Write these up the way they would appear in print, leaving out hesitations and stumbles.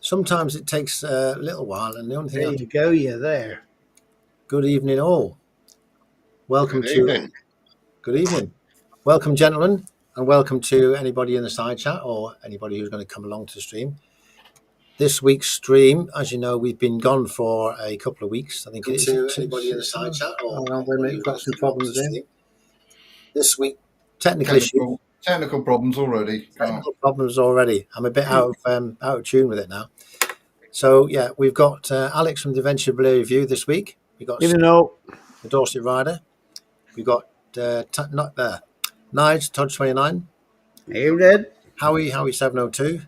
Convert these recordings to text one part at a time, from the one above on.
sometimes it takes a little while, and the only thing There you go, you're there. Good evening, all. Welcome Good evening. Good evening. Welcome, gentlemen, and welcome to anybody in the side chat or anybody who's going to come along to the stream. This week's stream, as you know, we've been gone for a couple of weeks. I think it is. To anybody in the side chat or we've got some problems there. This week, technical problems already. Technical problems already. I'm a bit out of tune with it now. So yeah, we've got Alex from the Adventure Blue Review this week. We got the Dorset Rider. We got Nige Tojj29. Hey, Red. Howie 702,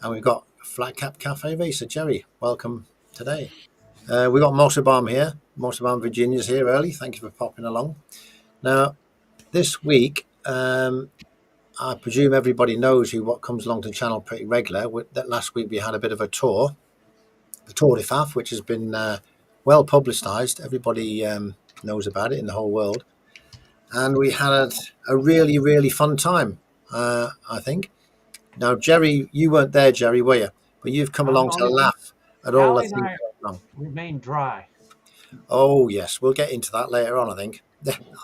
and we've got Flat Cap Cafe Racer Jerry. Welcome today. We got Motorbomb here. Motorbomb Virginia's here early. Thank you for popping along. Now, this week, I presume everybody knows what comes along to the channel pretty regular. That last week we had a bit of a tour, the Tour de FAFF, which has been well publicised. Everybody knows about it in the whole world. And we had a really, really fun time, I think. Now, Jerry, you weren't there, Jerry, were you? But you've come along to laugh at all the things going wrong. Remain dry. Oh, yes. We'll get into that later on, I think.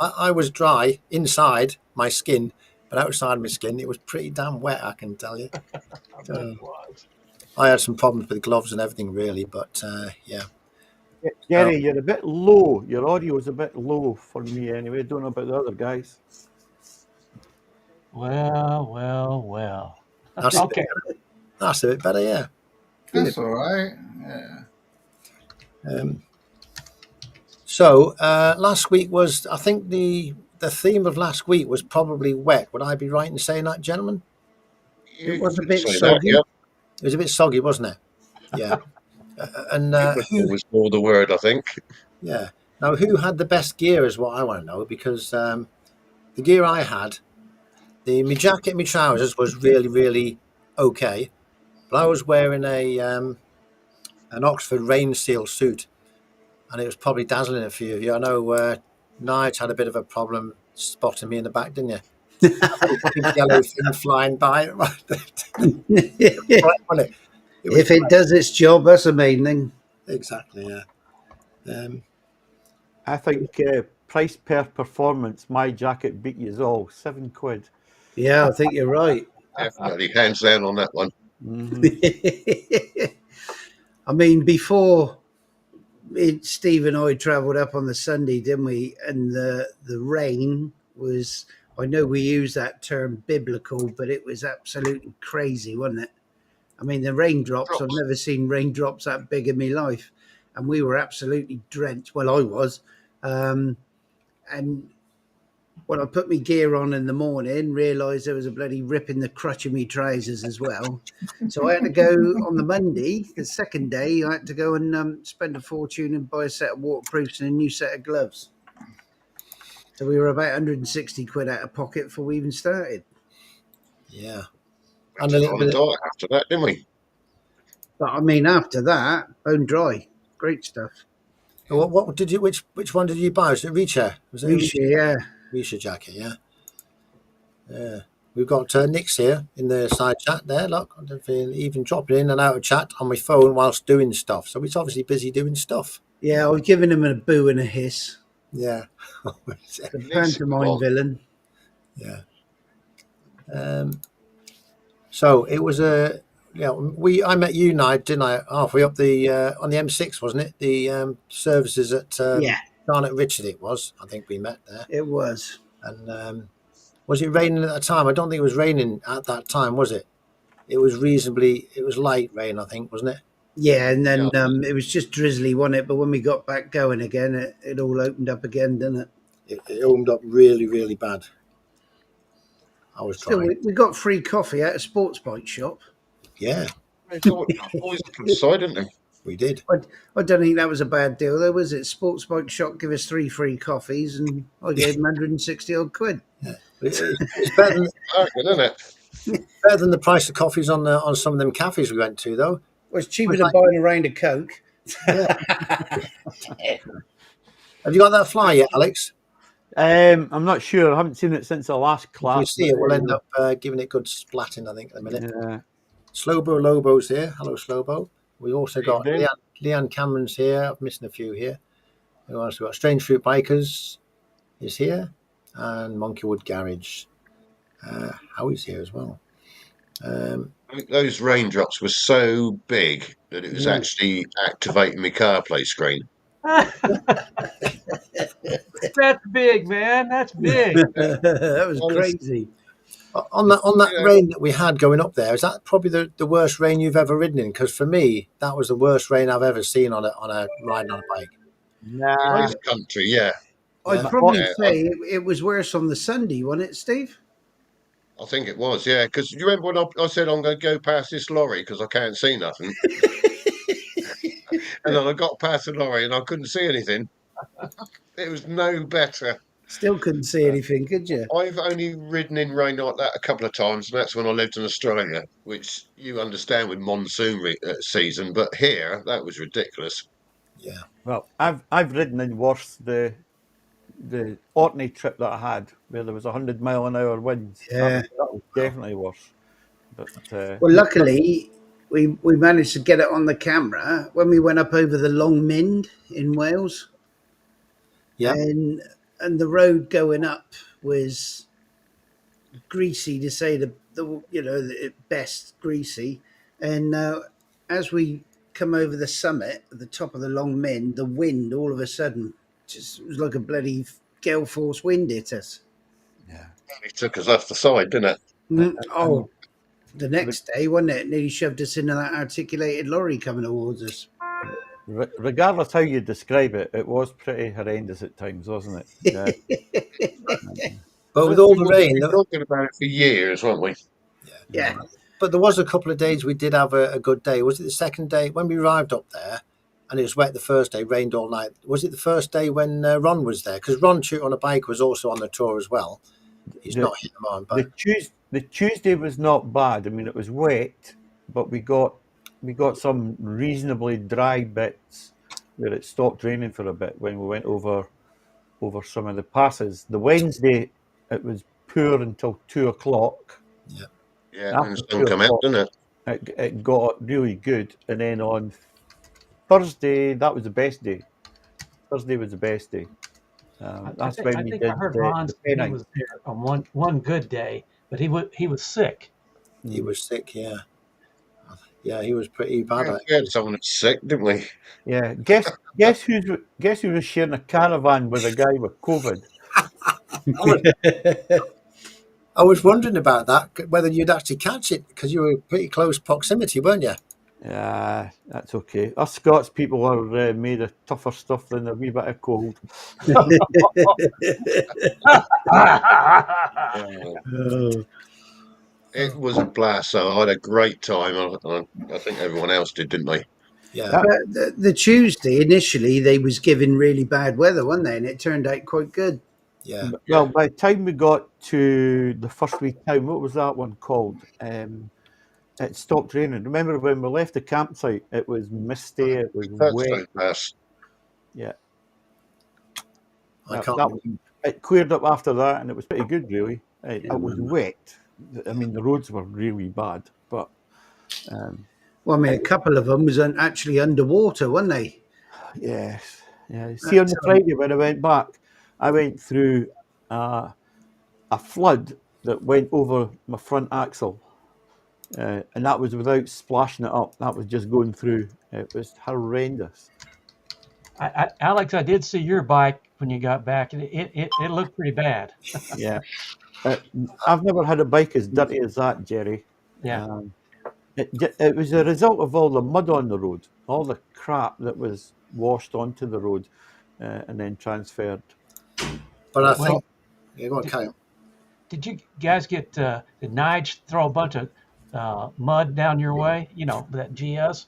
I was dry inside my skin, but outside my skin, it was pretty damn wet, I can tell you. I had some problems with gloves and everything, really, but yeah. Jerry, you're a bit low. Your audio is a bit low for me anyway. I don't know about the other guys. Well. That's okay. That's a bit better, yeah. That's all right. Yeah. So last week was, I think the theme of last week was probably wet. Would I be right in saying that, gentlemen? It was a bit soggy. It was a bit soggy, wasn't it? Yeah. And was more the word, I think. Yeah. Now, who had the best gear is what I want to know, because the gear I had, my jacket and my trousers was really, really okay. But I was wearing an Oxford rain seal suit, and it was probably dazzling a few of you. I know Nige had a bit of a problem spotting me in the back, didn't you? Big yellow thing flying by. If it does its job, that's the main thing. Exactly, yeah. I think price per performance, my jacket beat you all. £7. Yeah, I think you're right. Definitely, hands down on that one. Mm-hmm. I mean, before Steve and I travelled up on the Sunday, didn't we? And the rain was, I know we use that term biblical, but it was absolutely crazy, wasn't it? I mean, the raindrops, I've never seen raindrops that big in my life. And we were absolutely drenched. Well, I was. And when I put my gear on in the morning, realised there was a bloody rip in the crutch of my trousers as well. So I had to go on the Monday, the second day, I had to go and spend a fortune and buy a set of waterproofs and a new set of gloves. So we were about 160 quid out of pocket before we even started. Yeah. And a little bit after that, didn't we? But I mean, after that, bone dry. Great stuff. What did you? Which one did you buy? Was it Reacher? Was it Reacher, yeah. Reacher jacket, yeah. Yeah. We've got Nick's here in the side chat there. Look, I'm even dropping in and out of chat on my phone whilst doing stuff. So he's obviously busy doing stuff. Yeah, I was giving him a boo and a hiss. Yeah. The pantomime villain. Yeah. So it was I met you, Nige, didn't I? Halfway up the on the M6, wasn't it? The services at Garnet Richard. It was. I think we met there. It was. And was it raining at that time? I don't think it was raining at that time, was it? It was It was light rain, I think, wasn't it? Yeah, and then it was just drizzly, wasn't it? But when we got back going again, it all opened up again, didn't it? It opened up really, really bad. I was trying. We got free coffee at a sports bike shop. Yeah. Always to the side, didn't they? We did. I don't think that was a bad deal, though, was it? Sports bike shop give us 3 free coffees, and I gave them 160 odd quid. Yeah. It's better than, isn't it? Better than the price of coffees on some of them cafes we went to, though. Well, it's cheaper than buying a round of Coke. Yeah. Have you got that fly yet, Alex? I'm not sure. I haven't seen it since the last class. If you see it, we'll end up giving it good splatting, I think, in a minute. Yeah. Slowbo Lobo's here. Hello, Slowbo. We also got Evening. Leanne Cameron's here. I'm missing a few here. Who else? We've got Strange Fruit Bikers is here, and Monkeywood Garage. Howie's here as well. Those raindrops were so big that it was actually activating my CarPlay screen. That's big, man. That's big. That was crazy. On that rain that we had going up there, is that probably the worst rain you've ever ridden in? Because for me, that was the worst rain I've ever seen on a riding on a bike. Nah. This country, yeah. I'd probably say it was worse on the Sunday, wasn't it, Steve? I think it was, yeah. Because you remember when I said I'm going to go past this lorry because I can't see nothing, and then I got past the lorry and I couldn't see anything. It was no better. Still couldn't see anything, could you? I've only ridden in rain like that a couple of times, and that's when I lived in Australia, which you understand with monsoon season. But here, that was ridiculous. Yeah. Well, I've ridden in worse. The Orkney trip that I had, where there was 100-mile-an-hour winds. Yeah. That was definitely worse. But well, luckily, we managed to get it on the camera when we went up over the Long Mynd in Wales. Yeah. And the road going up was greasy, to say the best greasy. And as we come over the summit at the top of the Long Mynd, the wind all of a sudden just was like a bloody gale force wind hit us. yeah, It took us off the side, didn't it? Oh, the next day, wasn't it? Nearly shoved us into that articulated lorry coming towards us. regardless how you describe it, it was pretty horrendous at times, wasn't it? Yeah. But with all the rain, we were talking about it for years, weren't we? Yeah. But there was a couple of days we did have a good day. Was it the second day when we arrived up there? And it was wet the first day, rained all night. Was it the first day when Ron was there? Because Ron Shoot on a Bike was also on the tour as well. He's not hit them on, but The Tuesday was not bad. I mean, it was wet, but we got some reasonably dry bits where it stopped raining for a bit when we went over some of the passes. The Wednesday, it was poor until 2:00. Yeah, and the sun come out, didn't it? It got really good, and then on Thursday, that was the best day. Thursday was the best day. That's I when we think did I heard the Ron say he Pennine. was there on one good day, but he was sick. he was sick. Yeah, he was pretty bad. We had someone that's sick, didn't we? Yeah, guess who was sharing a caravan with a guy with COVID? I was wondering about that, whether you'd actually catch it, because you were pretty close proximity, weren't you? Yeah, that's okay. Us Scots people are made of tougher stuff than a wee bit of cold. It was a blast. So I had a great time. I think everyone else did, didn't they? Yeah. But the Tuesday, initially, they was given really bad weather, weren't they? And it turned out quite good. Yeah. Well, by the time we got to the first wee town, what was that one called? It stopped raining. Remember when we left the campsite? It was misty. It was wet. Pass. Yeah. I can't. It cleared up after that, and it was pretty good, really. It was wet. I mean, the roads were really bad, but. Well, I mean, a couple of them was actually underwater, weren't they? Yes. Yeah. See, on the Friday when I went back, I went through a flood that went over my front axle. And that was without splashing it up. That was just going through. It was horrendous. Alex, I did see your bike when you got back, and it looked pretty bad. Yeah. I've never had a bike as dirty as that, Jerry. Yeah. It was a result of all the mud on the road, all the crap that was washed onto the road and then transferred. But I think, go on, carry on. Did you guys did Nige throw a bunch of mud down your way? You know, that GS?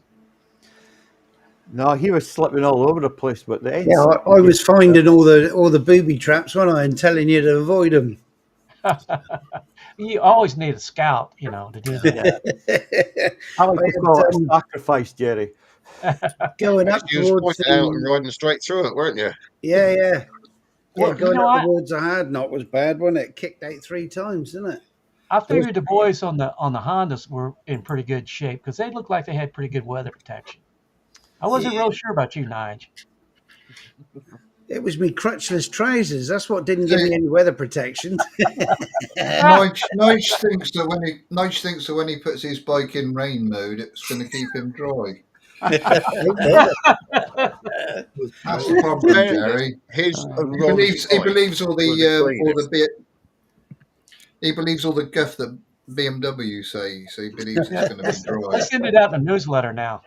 No, he was slipping all over the place, but the end. Yeah, I was finding all the booby traps, wasn't I, and telling you to avoid them. You always need a scout, you know, to do that. I like to call it a sacrifice, Jerry. Going up You was towards pointing out and riding straight through it, weren't you? Yeah, Well, going you know, up towards the hard knot was bad, wasn't it? Kicked out 3 times, didn't it? I figured the boys on the Hondas were in pretty good shape because they looked like they had pretty good weather protection. I wasn't real sure about you, Nige. It was me crutchless trousers. That's what didn't give me any weather protection. Nige thinks that when he puts his bike in rain mode, it's going to keep him dry. That's the problem, Jerry. He believes all the guff that BMW say, so he believes it's going to be dry. Let's send it out in a newsletter now.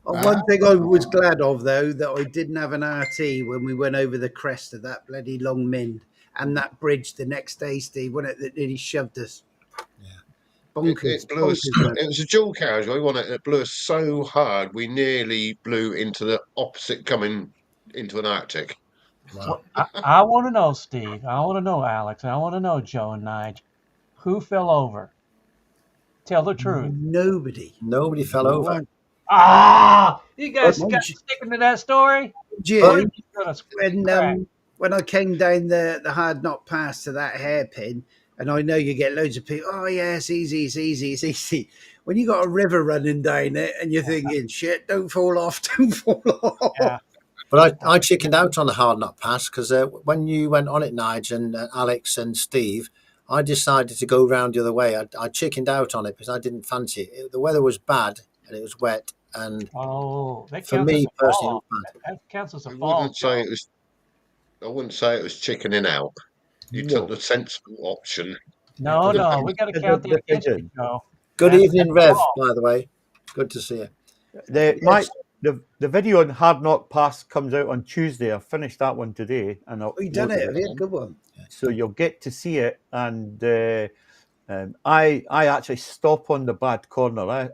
One thing I was glad of, though, that I didn't have an RT when we went over the crest of that bloody Long Mynd and that bridge the next day, Steve, wasn't it, that nearly shoved us? Yeah. Bonkers. It blew us, it was a dual carriageway, wasn't it? It blew us so hard, we nearly blew into the opposite coming into an Arctic. Wow. Well, I want to know, Steve. I want to know, Alex. I want to know, Joe and Nige. Who fell over? Tell the truth. Nobody fell over. Ah, you guys got sticking to that story? June, when I came down the hard knock pass to that hairpin, and I know you get loads of people, oh yeah, it's easy. When you got a river running down it and you're thinking, shit, don't fall off. Yeah. But I chickened out on the hard knock pass because when you went on it, Nige and Alex and Steve, I decided to go round the other way. I chickened out on it because I didn't fancy it. The weather was bad and it was wet. And for me personally, that counts as a fall. I wouldn't say it was chickening out. You took the sensible option. No, we got to count the attention. Good evening, Rev. By the way, good to see you. The video on Hard Knock Pass comes out on Tuesday. I finished that one today, and you done it? Yeah, good one. So you'll get to see it. And I actually stop on the bad corner.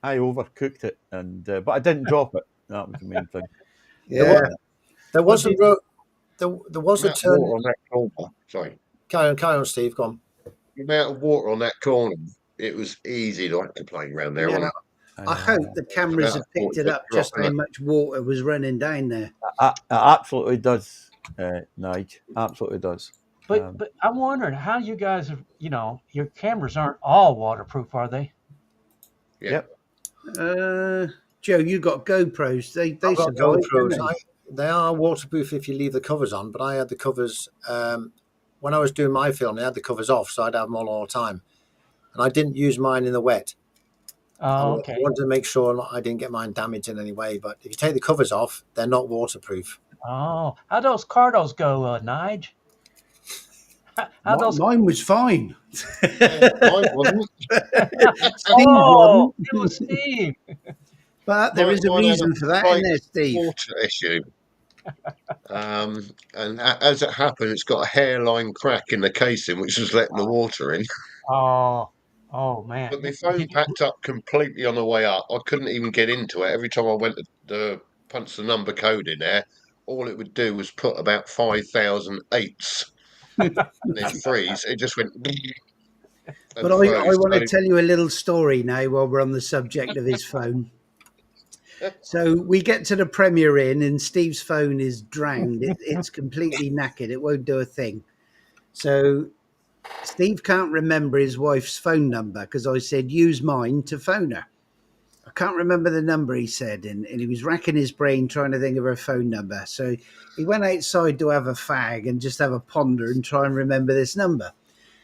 I overcooked it, but I didn't drop it. That was the main thing. Yeah, there was a turn on that corner. Sorry, carry on, Steve. Go on. The amount of water on that corner, it was easy to plane around there. Yeah. I hope the cameras have picked it up just how much water was running down there. It absolutely does, Nige. Absolutely does. But I'm wondering how you guys, your cameras aren't all waterproof, are they? Yep. Joe, you got GoPros. They survive. GoPros. They are waterproof if you leave the covers on, but I had the covers when I was doing my film. I had the covers off, so I'd have them on all the time, and I didn't use mine in the wet. Oh, okay. I wanted to make sure I didn't get mine damaged in any way. But if you take the covers off, they're not waterproof. Oh, how those Cardos go, Nige? Mine was fine. Mine wasn't. It was Steve. But there is a reason for that, isn't there, Steve? Water issue. And as it happened, it's got a hairline crack in the casing, which was letting the water in. Oh man! But my phone packed up completely on the way up. I couldn't even get into it. Every time I went to punch the number code in there, all it would do was put about 5,000 eights and then freeze. It just went. But I want to tell you a little story now while we're on the subject of his phone. So we get to the Premier Inn and Steve's phone is drowned. It's completely knackered. It won't do a thing. So Steve can't remember his wife's phone number because I said, use mine to phone her. I can't remember the number he said. And he was racking his brain trying to think of her phone number. So he went outside to have a fag and just have a ponder and try and remember this number.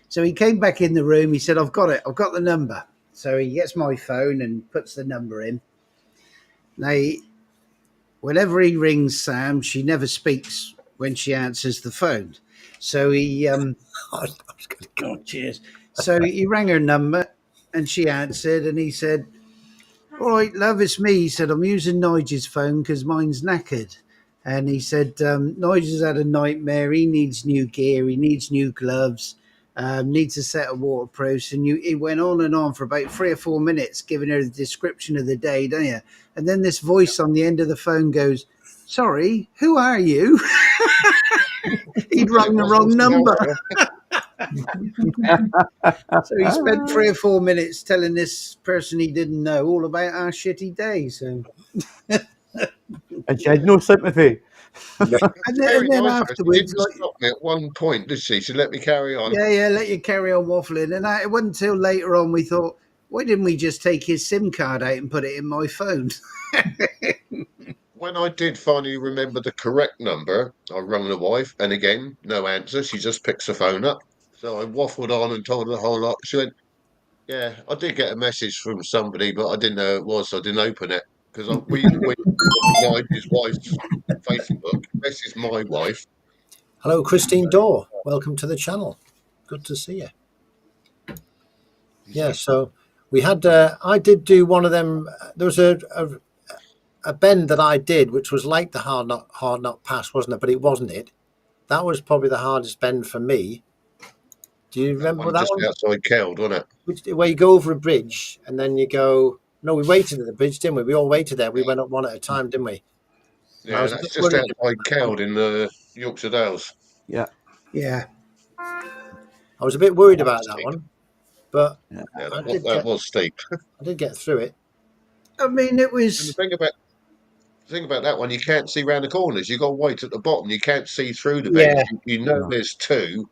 So he came back in the room. He said, I've got it. I've got the number. So he gets my phone and puts the number in. Now, whenever he rings Sam, she never speaks when she answers the phone. So he, cheers. So he rang her number and she answered and he said, all right, love, it's me. He said, I'm using Nige's phone because mine's knackered. And he said, Nige's had a nightmare. He needs new gear. He needs new gloves. Needs a set of waterproofs. And he went on for about 3 or 4 minutes, giving her the description of the day, don't you? And then this voice on the end of the phone goes, sorry, who are you? He'd rung the wrong number. So he spent 3 or 4 minutes telling this person he didn't know all about our shitty day. So, and she had no sympathy. Yeah. And Very then nice. She afterwards, didn't stop me at one point, did she? She let me carry on. yeah, let you carry on waffling. And it wasn't until later on we thought, why didn't we just take his SIM card out and put it in my phone? When I did finally remember the correct number, I rang the wife, and again, no answer. She just picks the phone up. So I waffled on and told her the whole lot. She went, "Yeah, I did get a message from somebody, but I didn't know who it was, so I didn't open it because we on Nige's wife's Facebook. This is my wife. Hello, Christine Dorr. Welcome to the channel. Good to see you. Yeah, so we had, I did do one of them. There was a bend that I did, which was like the hard knot pass, wasn't it? But it wasn't it. That was probably the hardest bend for me. Do you That remember one that just one? outside Keld, wasn't it? Where you go over a bridge and then you go. No, we waited at the bridge, didn't we? We all waited there. We went up one at a time, didn't we? And I Yeah, was a that's bit just worried outside about that one. Keld in the Yorkshire Dales. Yeah. Yeah. I was a bit worried about that one, but Yeah, I that was steep. did get through it. I mean, it And the was, thing about that one, you can't see round the corners. You got to wait at the bottom. You can't see through the bends. yeah. You know there's two.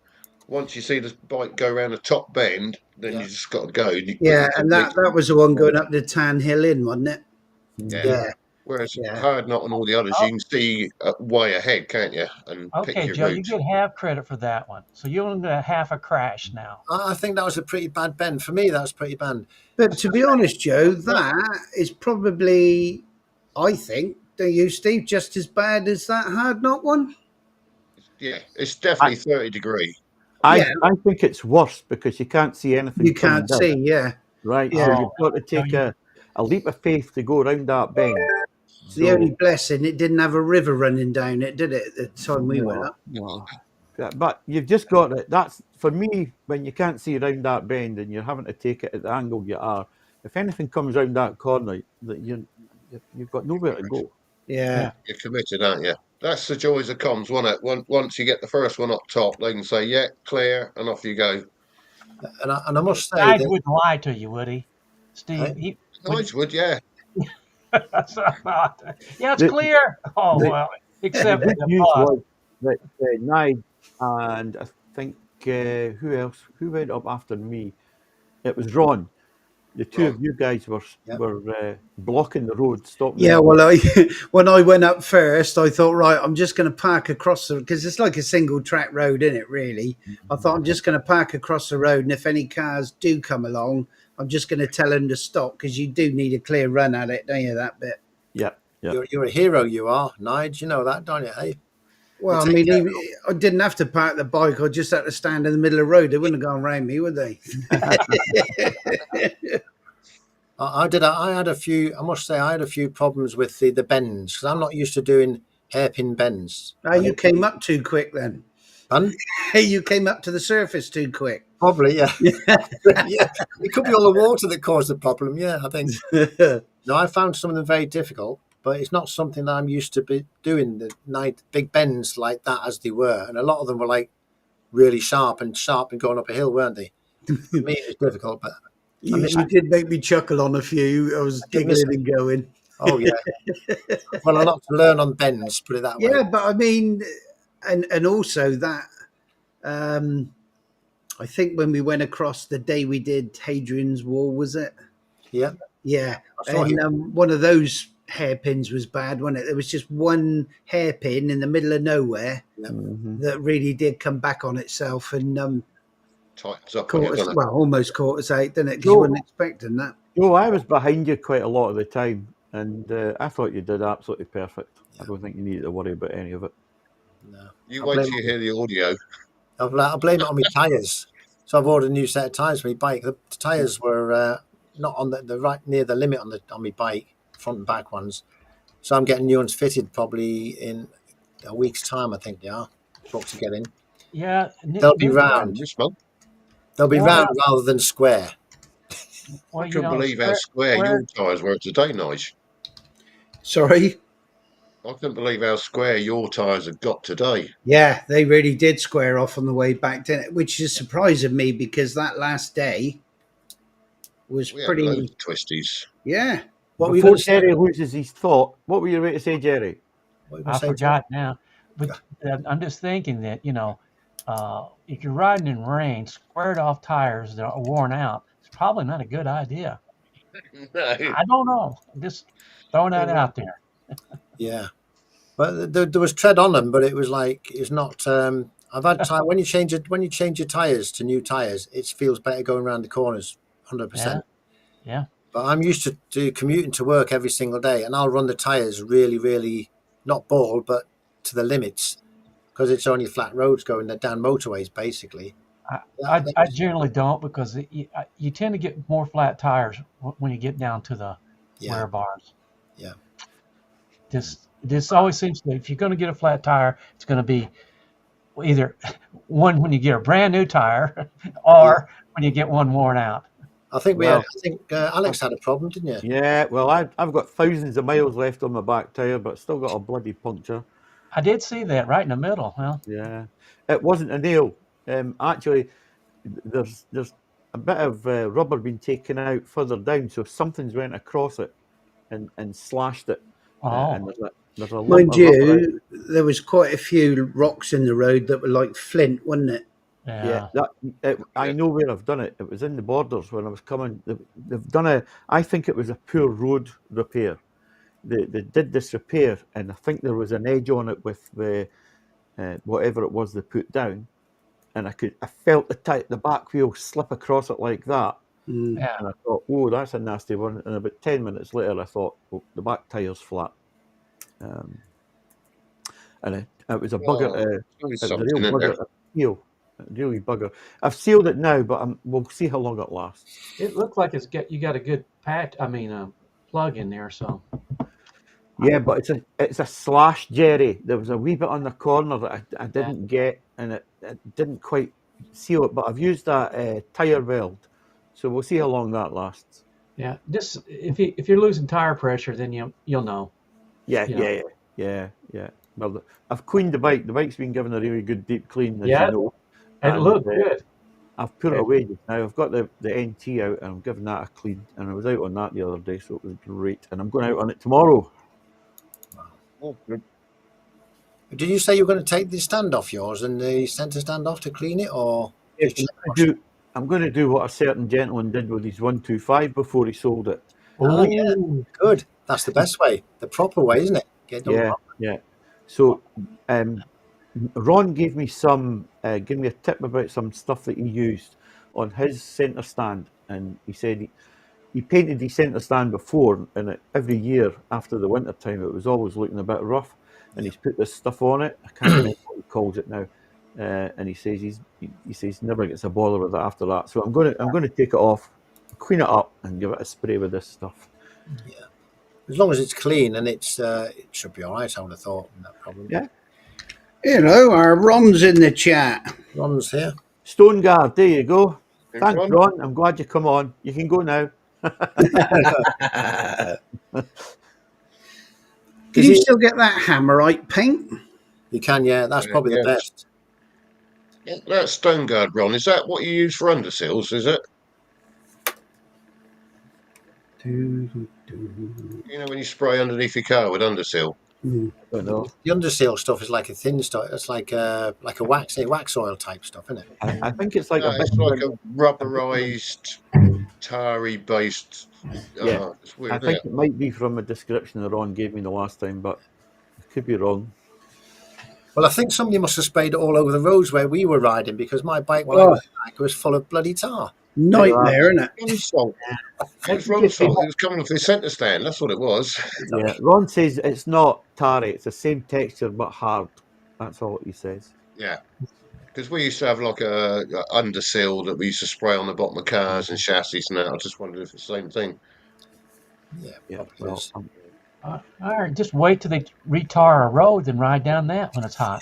Once you see the bike go around the top bend, then Yeah. you just got to go. But Yeah, and that was the one going up the Tan Hill Inn, wasn't it? yeah. Yeah. Whereas Yeah. hard knot and all the others, you can see way ahead, can't you? And pick Okay, your Joe, you route. get half credit for that one. So you're on half a crash now. I think that was a pretty bad bend for me. That was pretty bad. But to be honest, Joe, that is probably, I think, don't you, Steve, just as bad as that hard knot one? Yeah, it's definitely 30-degree. Yeah. I think it's worse because you can't see anything You coming can't down. see, yeah. Right, Yeah. so you've got to take a leap of faith to go around that bend. The only blessing, it didn't have a river running down it, did it, at the time we went up? No. Yeah, but you've just got it. That's for me when you can't see around that bend and you're having to take it at the angle you are. If anything comes around that corner, that you've got nowhere to go. Yeah. You're committed, aren't you? That's the joys of comms, wasn't it? Once you get the first one up top, they can say, "Yeah, clear," and off you go. And I must say Nige that wouldn't lie to you, would he? Steve, he would. Nice would, yeah. Yeah, it's The- clear. Oh, the- well, The except for good the news bus. was that Nige and I think who else? Who went up after me? It was Ron. The two of you guys were blocking the road, stopping. Yeah, well, when I went up first, I thought, right, I'm just going to park across the, because it's like a single track road, isn't it, really? I thought I'm just going to park across the road, and if any cars do come along, I'm just going to tell them to stop, because you do need a clear run at it, don't you, that bit? Yeah. you're a hero, you are, Nige. You know that, don't you? Hey? Well, I mean, I didn't have to park the bike. I just had to stand in the middle of the road. They wouldn't have gone around me, would they? I had a few. I must say, I had a few problems with the bends because I'm not used to doing hairpin bends. Oh, you came up too quick then. Pardon? Hey, you came up to the surface too quick. Probably, yeah. Yeah, it could be all the water that caused the problem. Yeah, I think. No, I found some of them very difficult, but it's not something that I'm used to be doing. The big bends like that as they were, and a lot of them were like really sharp and going up a hill, weren't they? For me, it was difficult, but You did make me chuckle on a few. I was giggling and going. oh yeah. Well, a lot to learn on bends, put it that way. Yeah, but I mean, and also that, I think when we went across the day we did Hadrian's Wall, was it? Yeah. Yeah, saw and one of those hairpins was bad, wasn't it? There was just one hairpin in the middle of nowhere that really did come back on itself and Tightens up. caught us, well, almost caught us out, didn't it? Because you weren't expecting that. No, I was behind you quite a lot of the time, and I thought you did absolutely perfect. I don't think you needed to worry about any of it. No. You wait till you hear the audio. I blame it on my tyres. So I've ordered a new set of tyres for my bike. The tyres were not on the right near the limit on my bike, front and back ones. So I'm getting new ones fitted probably in a week's time. I think they are booked to get in. Yeah, They'll be round. This month. They'll be round rather than square. Well, I couldn't believe how square your tyres were today, Nige. Sorry? I couldn't believe how square your tyres have got today. Yeah, they really did square off on the way back, didn't it? Which is surprising me because that last day was We had pretty. loads of twisties. Yeah. What were you Before going to say? Jerry loses his thought, what were you about to say, Jerry? What were you I going to say, Joe? forgot now. But I'm just thinking that, if you're riding in rain, squared off tires that are worn out, it's probably not a good idea. No. I don't know. I'm just throwing that out there. Yeah, but there was tread on them, but it was like it's not. I've had time when you change your tires to new tires, it feels better going around the corners, 100%. Yeah. But I'm used to commuting to work every single day, and I'll run the tires really, really not ball, but to the limits because it's only flat roads going down motorways, basically. I generally don't because you tend to get more flat tires when you get down to the Yeah. wear bars. Yeah. This always seems to be, if you're going to get a flat tire, it's going to be either one when you get a brand new tire or when you get one worn out. I think Well, Alex had a problem, didn't you? yeah, well, I've got thousands of miles left on my back tyre, but still got a bloody puncture. I did see that right in the middle. Well, Yeah, it wasn't a nail. Actually, there's a bit of rubber being taken out further down, so something's went across it and slashed it. And there's a lump Mind of rubber out. you, there was quite a few rocks in the road that were like flint, wasn't it? Yeah, I know where I've done it. It was in the Borders when I was coming. They've done I think it was a poor road repair. They did this repair, and I think there was an edge on it with the whatever it was they put down, and I felt the back wheel slip across it like that, yeah. and I thought, oh, that's a nasty one. And about 10 minutes later, I thought, oh, the back tire's flat, and it was a bugger. It was a real bugger. A really bugger. I've sealed it now, but we'll see how long it lasts. It looked like you got a good plug in there. So yeah, but it's a slash, Jerry. There was a wee bit on the corner that I didn't get, and it didn't quite seal it. But I've used that tire weld, so we'll see how long that lasts. Yeah, just if you're losing tire pressure, then you'll know. Yeah. Well, I've cleaned the bike. The bike's been given a really good deep clean, as Yeah, you know. it looked good. I've put it away just now. I've got the NT out, and I'm giving that a clean. And I was out on that the other day, so it was great. And I'm going out on it tomorrow. Oh, good. Did you say you were going to take the stand off yours and the centre stand off to clean it, or? I'm going to do what a certain gentleman did with his 125 before he sold it. Oh, yeah, good. That's the best way, the proper way, isn't it? Get done proper. Yeah. So, Ron gave me a tip about some stuff that he used on his centre stand, and he said he painted his centre stand before, and every year after the winter time, it was always looking a bit rough. And he's put this stuff on it. I can't remember what he calls it now. And he says he never gets a bother with it after that. So I'm going to take it off, clean it up, and give it a spray with this stuff. Yeah, as long as it's clean and it should be all right. I would have thought, no problem. Yeah. Our Ron's in the chat. Ron's here. Stone Guard, there you go. Thanks, Ron. Ron. I'm glad you come on. You can go now. Can you still get that hammerite paint? You can, yeah. That's probably the best. Yeah, that Stone Guard, Ron, is that what you use for underseals, is it? You know when you spray underneath your car with underseal? I don't know. The underseal stuff is like a thin stuff. It's like a wax oil type stuff, isn't it? I think it's like it's like a rubberized, tarry based. Yeah. It's weird, I think it might be from a description that Ron gave me the last time, but I could be wrong. Well, I think somebody must have sprayed it all over the roads where we were riding, because my bike when I went back was full of bloody tar. Nightmare, isn't it? It was coming off his centre stand. That's what it was. Yeah, Ron says it's not tarry. It's the same texture but hard. That's all he says. Yeah, because we used to have like a underseal that we used to spray on the bottom of cars and chassis and that. I just wondered if it's the same thing. Yeah. Well, All right, just wait till they retar a road and ride down that when it's hot.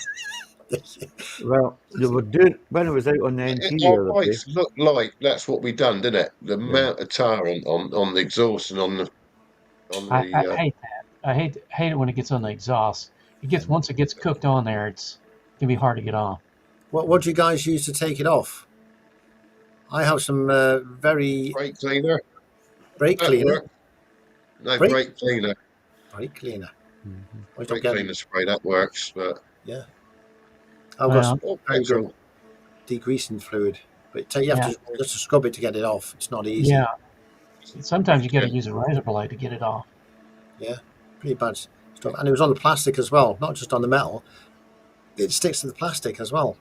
Well, they were doing when I was out on the NT the Our other day. bikes looked like that's what we done, didn't it? The amount of tar on the exhaust and on the. I hate that. I hate it when it gets on the exhaust. Once it gets cooked on there, it can be hard to get off. What do you guys use to take it off? I have some very brake cleaner. Brake cleaner. No, brake cleaner. Brake cleaner. I don't Brake get cleaner spray, that works, but yeah. I've got some or very good petrol. degreasing fluid, but you have Yeah. to just to scrub it to get it off. It's not easy. Yeah. Sometimes you got to use a razor blade to get it off. Yeah, pretty bad stuff. And it was on the plastic as well, not just on the metal. It sticks to the plastic as well.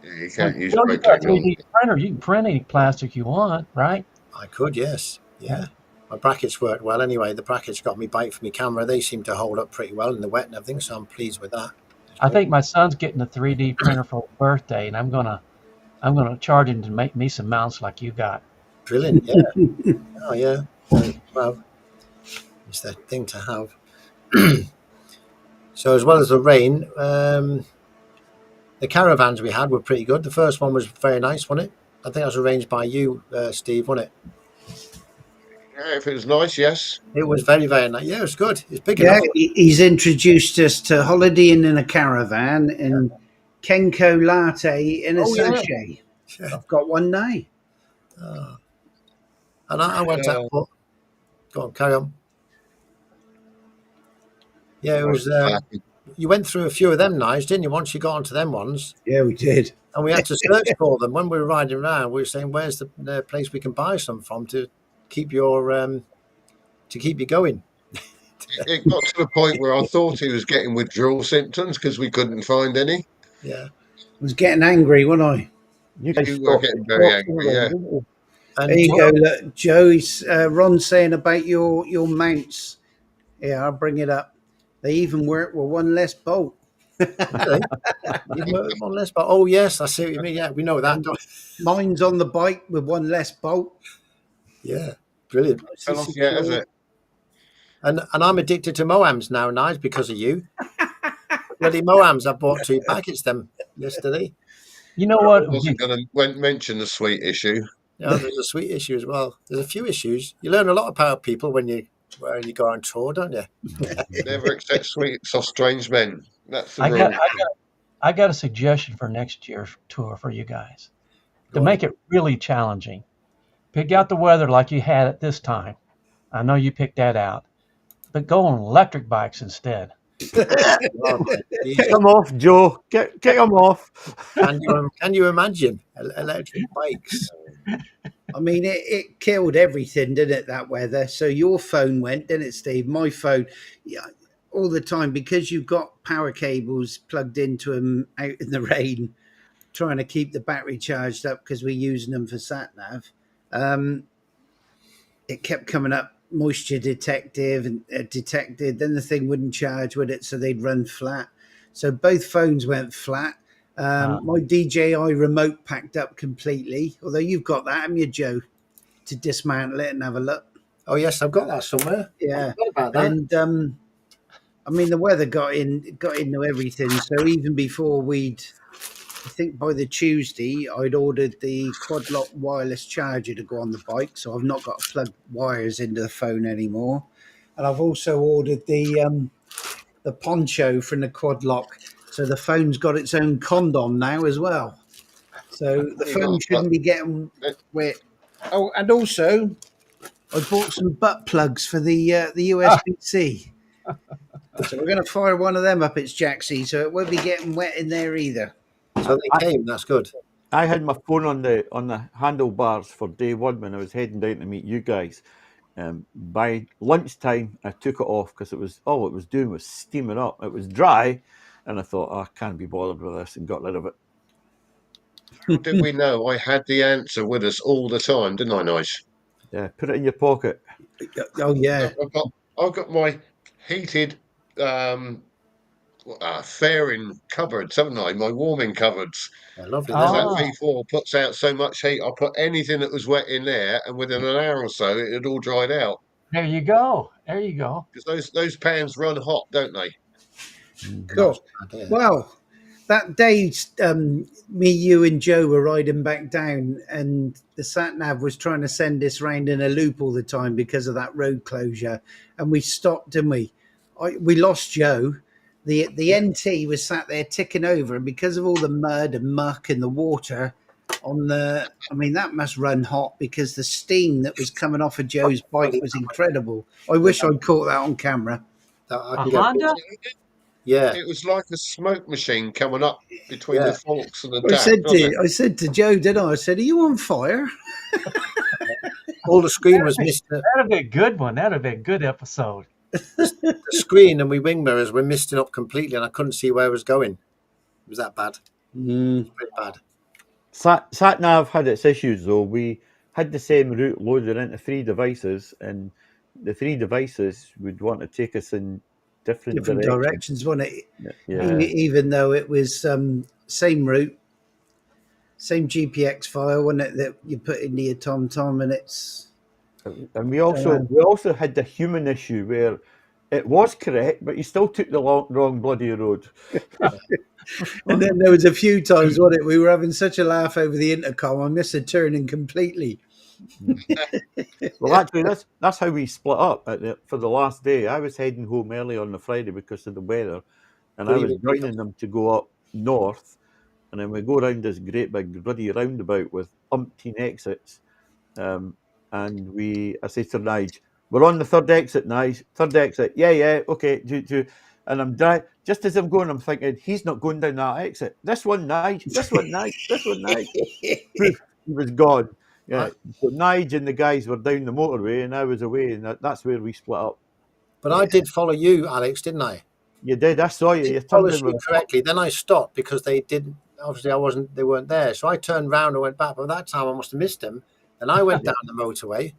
Yeah, you can't use Well, you brake got a cleaner on 3D printer. You can print any plastic you want, right? I could, yes. Yeah. My brackets worked well anyway. The brackets got me bite for my camera. They seem to hold up pretty well in the wet and everything, so I'm pleased with that. I think my son's getting a 3D printer for his birthday, and I'm gonna charge him to make me some mounts like you got. Brilliant, yeah. Oh, yeah. Well, it's that thing to have. So as well as the rain, the caravans we had were pretty good. The first one was very nice, wasn't it? I think that was arranged by you, Steve, wasn't it? Yeah, if it was nice, yes. It was very, very nice. Yeah, it was good. It's big Yeah, enough. he's introduced us to holidaying in a caravan and Kenko latte in a Oh, yeah. sachet. Yeah. I've got one now. And I went out. Go on, carry on. Yeah, it was. You went through a few of them, Nige, didn't you? Once you got onto them ones, Yeah, we did. and we had to search for them when we were riding around. We were saying, "Where's the place we can buy some from to keep your to keep you going?" It got to the point where I thought he was getting withdrawal symptoms because we couldn't find any. Yeah, I was getting angry, wasn't I? You guys You were getting very angry, yeah. and There you go, look, Joey's Ron's saying about your mounts. Yeah, I'll bring it up. They even work with one less bolt. Really? You worked with one less, but oh yes, I see what you mean. Yeah, we know that. Don't we? Mine's on the bike with one less bolt. Yeah, brilliant. Fell off yet, has it? And I'm addicted to Moams now, Nige, because of you. Bloody Moams! I bought 2 packets them yesterday. You know what? I wasn't going to mention the sweet issue. Yeah, there's a sweet issue as well. There's a few issues. You learn a lot about people when you go on tour, don't you? Never accept sweets off strange men. That's the I rule. got a suggestion for next year's tour for you guys to Go on. make it really challenging. Pick out the weather like you had at this time. I know you picked that out, but go on electric bikes instead. Oh, Kick them off, Joe. Kick them off. can you imagine electric bikes? I mean, it killed everything, didn't it, that weather? So your phone went, didn't it, Steve? My phone, yeah, all the time, because you've got power cables plugged into them out in the rain, trying to keep the battery charged up because we're using them for sat-nav. It kept coming up, moisture detected, then the thing wouldn't charge, would it? So they'd run flat. So both phones went flat. My DJI remote packed up completely, although you've got that, haven't you, Joe, to dismantle it and have a look? Oh yes, I've got that somewhere. Yeah. I forgot about that. And I mean, the weather got into everything. So even before I think by the Tuesday, I'd ordered the quad lock wireless charger to go on the bike, so I've not got to plug wires into the phone anymore. And I've also ordered the poncho from the quad lock, so the phone's got its own condom now as well. So the phone shouldn't be getting wet. Oh, and also I bought some butt plugs for the USB-C. So we're going to fire one of them up its jacksie, so it won't be getting wet in there either. So they came. That's good. I had my phone on the handlebars for day one when I was heading down to meet you guys. By lunchtime, I took it off because all it was doing was steaming up. It was dry, and I thought, I can't be bothered with this, and got rid of it. How did we know? I had the answer with us all the time, didn't I, Nige? Yeah, put it in your pocket. Oh yeah, I've got my heated fairing cupboards, haven't I? My warming cupboards. Yeah, lovely. Because That that V4 puts out so much heat, I put anything that was wet in there, and within an hour or so, it had all dried out. There you go. There you go. Because those pans run hot, don't they? cool. Well, that day, me, you, and Joe were riding back down, and the sat nav was trying to send us round in a loop all the time because of that road closure, and we stopped, didn't we? We lost Joe. The NT was sat there ticking over, and because of all the mud and muck and the water on that must run hot because the steam that was coming off of Joe's bike was incredible. I wish I'd caught that on camera. that I A can get. Honda? Yeah, It was like a smoke machine coming up between the forks and the I dash, said wasn't it? to I said to Joe, didn't I? I said, "Are you on fire?" all the screen was missing. That'd be a good one. That'd be a good episode. The screen and my wing mirrors were misting up completely, and I couldn't see where I was going. It was that bad. Pretty bad. Sat nav had its issues though. We had the same route loaded into 3 devices, and the 3 devices would want to take us in different Directions, wasn't it? Yeah. Even though it was same route, same GPX file, wasn't it? That you put into your TomTom, and it's. And we also had the human issue where it was correct, but you still took the wrong bloody road. And then there was a few times, wasn't it? We were having such a laugh over the intercom. I missed a turning completely. Well, actually, that's how we split up for the last day. I was heading home early on the Friday because of the weather, and I was joining them to go up north, and then we go around this great big bloody roundabout with umpteen exits, and I say to Nige, "We're on the third exit, Nige. Third exit. Yeah, okay." And I'm just as I'm going, I'm thinking, he's not going down that exit. This one, Nige. This one, Nige. This one, Nige. He was gone. Yeah, so Nige and the guys were down the motorway, and I was away, and that's where we split up. But I did follow you, Alex, didn't I? You did. I saw you. You Follow turned in you with correctly. Then I stopped because they didn't. Obviously, they weren't there. So I turned round and went back. But that time I must have missed them. And I went down the motorway.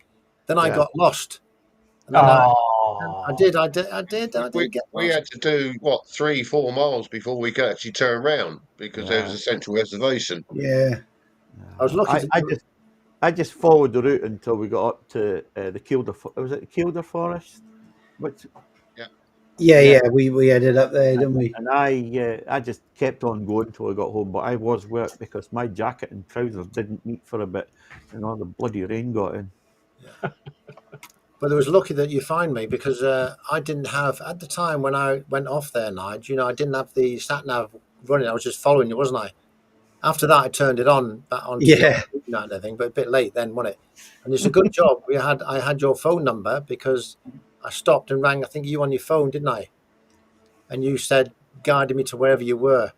Then I got lost. And then I did get lost. We had to do 3-4 miles before we could actually turn around because there was a central reservation. Yeah, I was lucky. I just followed the route until we got up to the Kielder. Was it the Kielder Forest? Yeah. We ended up there, didn't we? And I just kept on going till I got home. But I was wet because my jacket and trousers didn't meet for a bit, and all the bloody rain got in. Yeah. But it was lucky that you find me because I didn't have at the time when I went off there, Nige. I didn't have the sat nav running. I was just following you, wasn't I? After that, I turned it on back on. That thing, but a bit late then, wasn't it? And it's a good job. I had your phone number because I stopped and rang. I think you on your phone, didn't I? And you said guided me to wherever you were.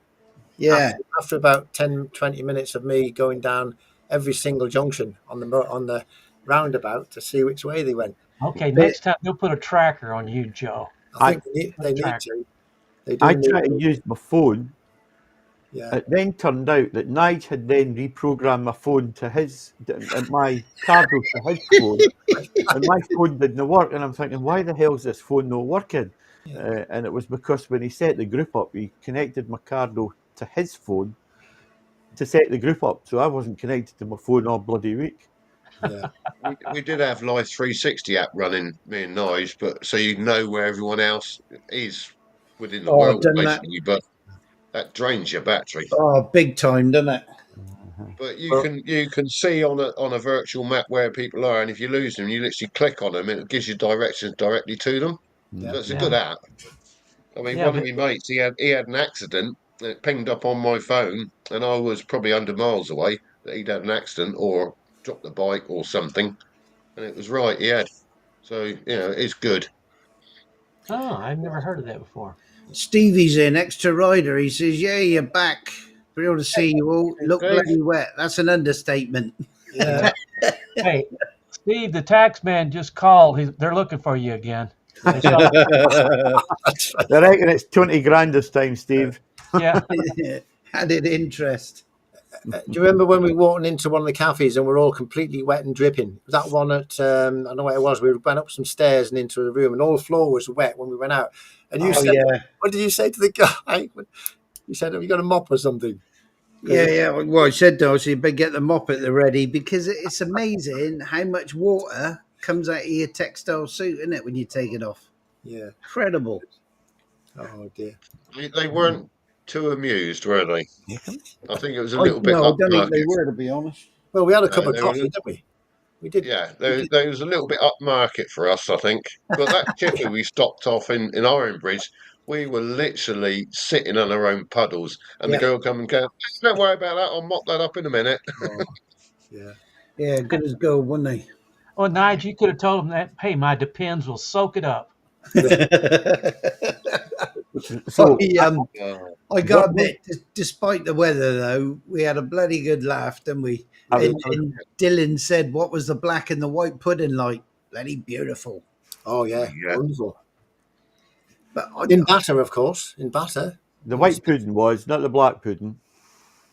Yeah. After about 10, 20 minutes of me going down every single junction on the roundabout to see which way they went. Okay, next time they'll put a tracker on you, Joe. I think they need to. They do. I tried to use my phone. Yeah. It then turned out that Nige had then reprogrammed my phone to my Cardo to his phone, and my phone didn't work. And I'm thinking, why the hell is this phone not working? Yeah. And it was because when he set the group up, he connected my Cardo to his phone to set the group up, so I wasn't connected to my phone all bloody week. Yeah, we did have Live 360 app running, me and Nige, but so you know where everyone else is within the world, basically. But that drains your battery. Oh, big time, doesn't it? But you can see on a virtual map where people are, and if you lose them, you literally click on them, and it gives you directions directly to them. Yeah. So it's a good app. I mean, one of my mates, he had an accident, and it pinged up on my phone, and I was probably 100 miles away that he'd had an accident or dropped the bike or something, and it was right he had. So it's good. Oh, I've never heard of that before. Stevie's in, extra rider. He says, "Yeah, you're back. Be able to see you all. Look bloody wet." That's an understatement. Yeah. Hey, Steve, the tax man just called. They're looking for you again. They reckon it's 20 grand this time, Steve. Yeah. Added interest. Do you remember when we walked into one of the cafes and we're all completely wet and dripping? Was that one at, I don't know what it was. We went up some stairs and into a room and all the floor was wet when we went out. And you said, what did you say to the guy? You said, have you got a mop or something? Yeah. Well, I said to us, you better get the mop at the ready because it's amazing how much water comes out of your textile suit, isn't it, when you take it off? Yeah. Incredible. Oh, dear. They weren't too amused, were they? I think it was a little bit. No, I don't think they were, to be honest. Well, we had a cup of coffee, didn't we? We did. Yeah, there was a little bit upmarket for us, I think. But that chippy we stopped off in Ironbridge, we were literally sitting on our own puddles, and the girl come and go, "Don't worry about that. I'll mop that up in a minute." Yeah, good as gold, weren't they? Oh, Nige, you could have told them that. Hey, my Depends will soak it up. So I got a bit, despite the weather though, we had a bloody good laugh, didn't we? And Dylan said, "What was the black and the white pudding like?" Bloody beautiful. Oh yeah, wonderful. But In batter, of course. In batter. the white pudding was not the black pudding.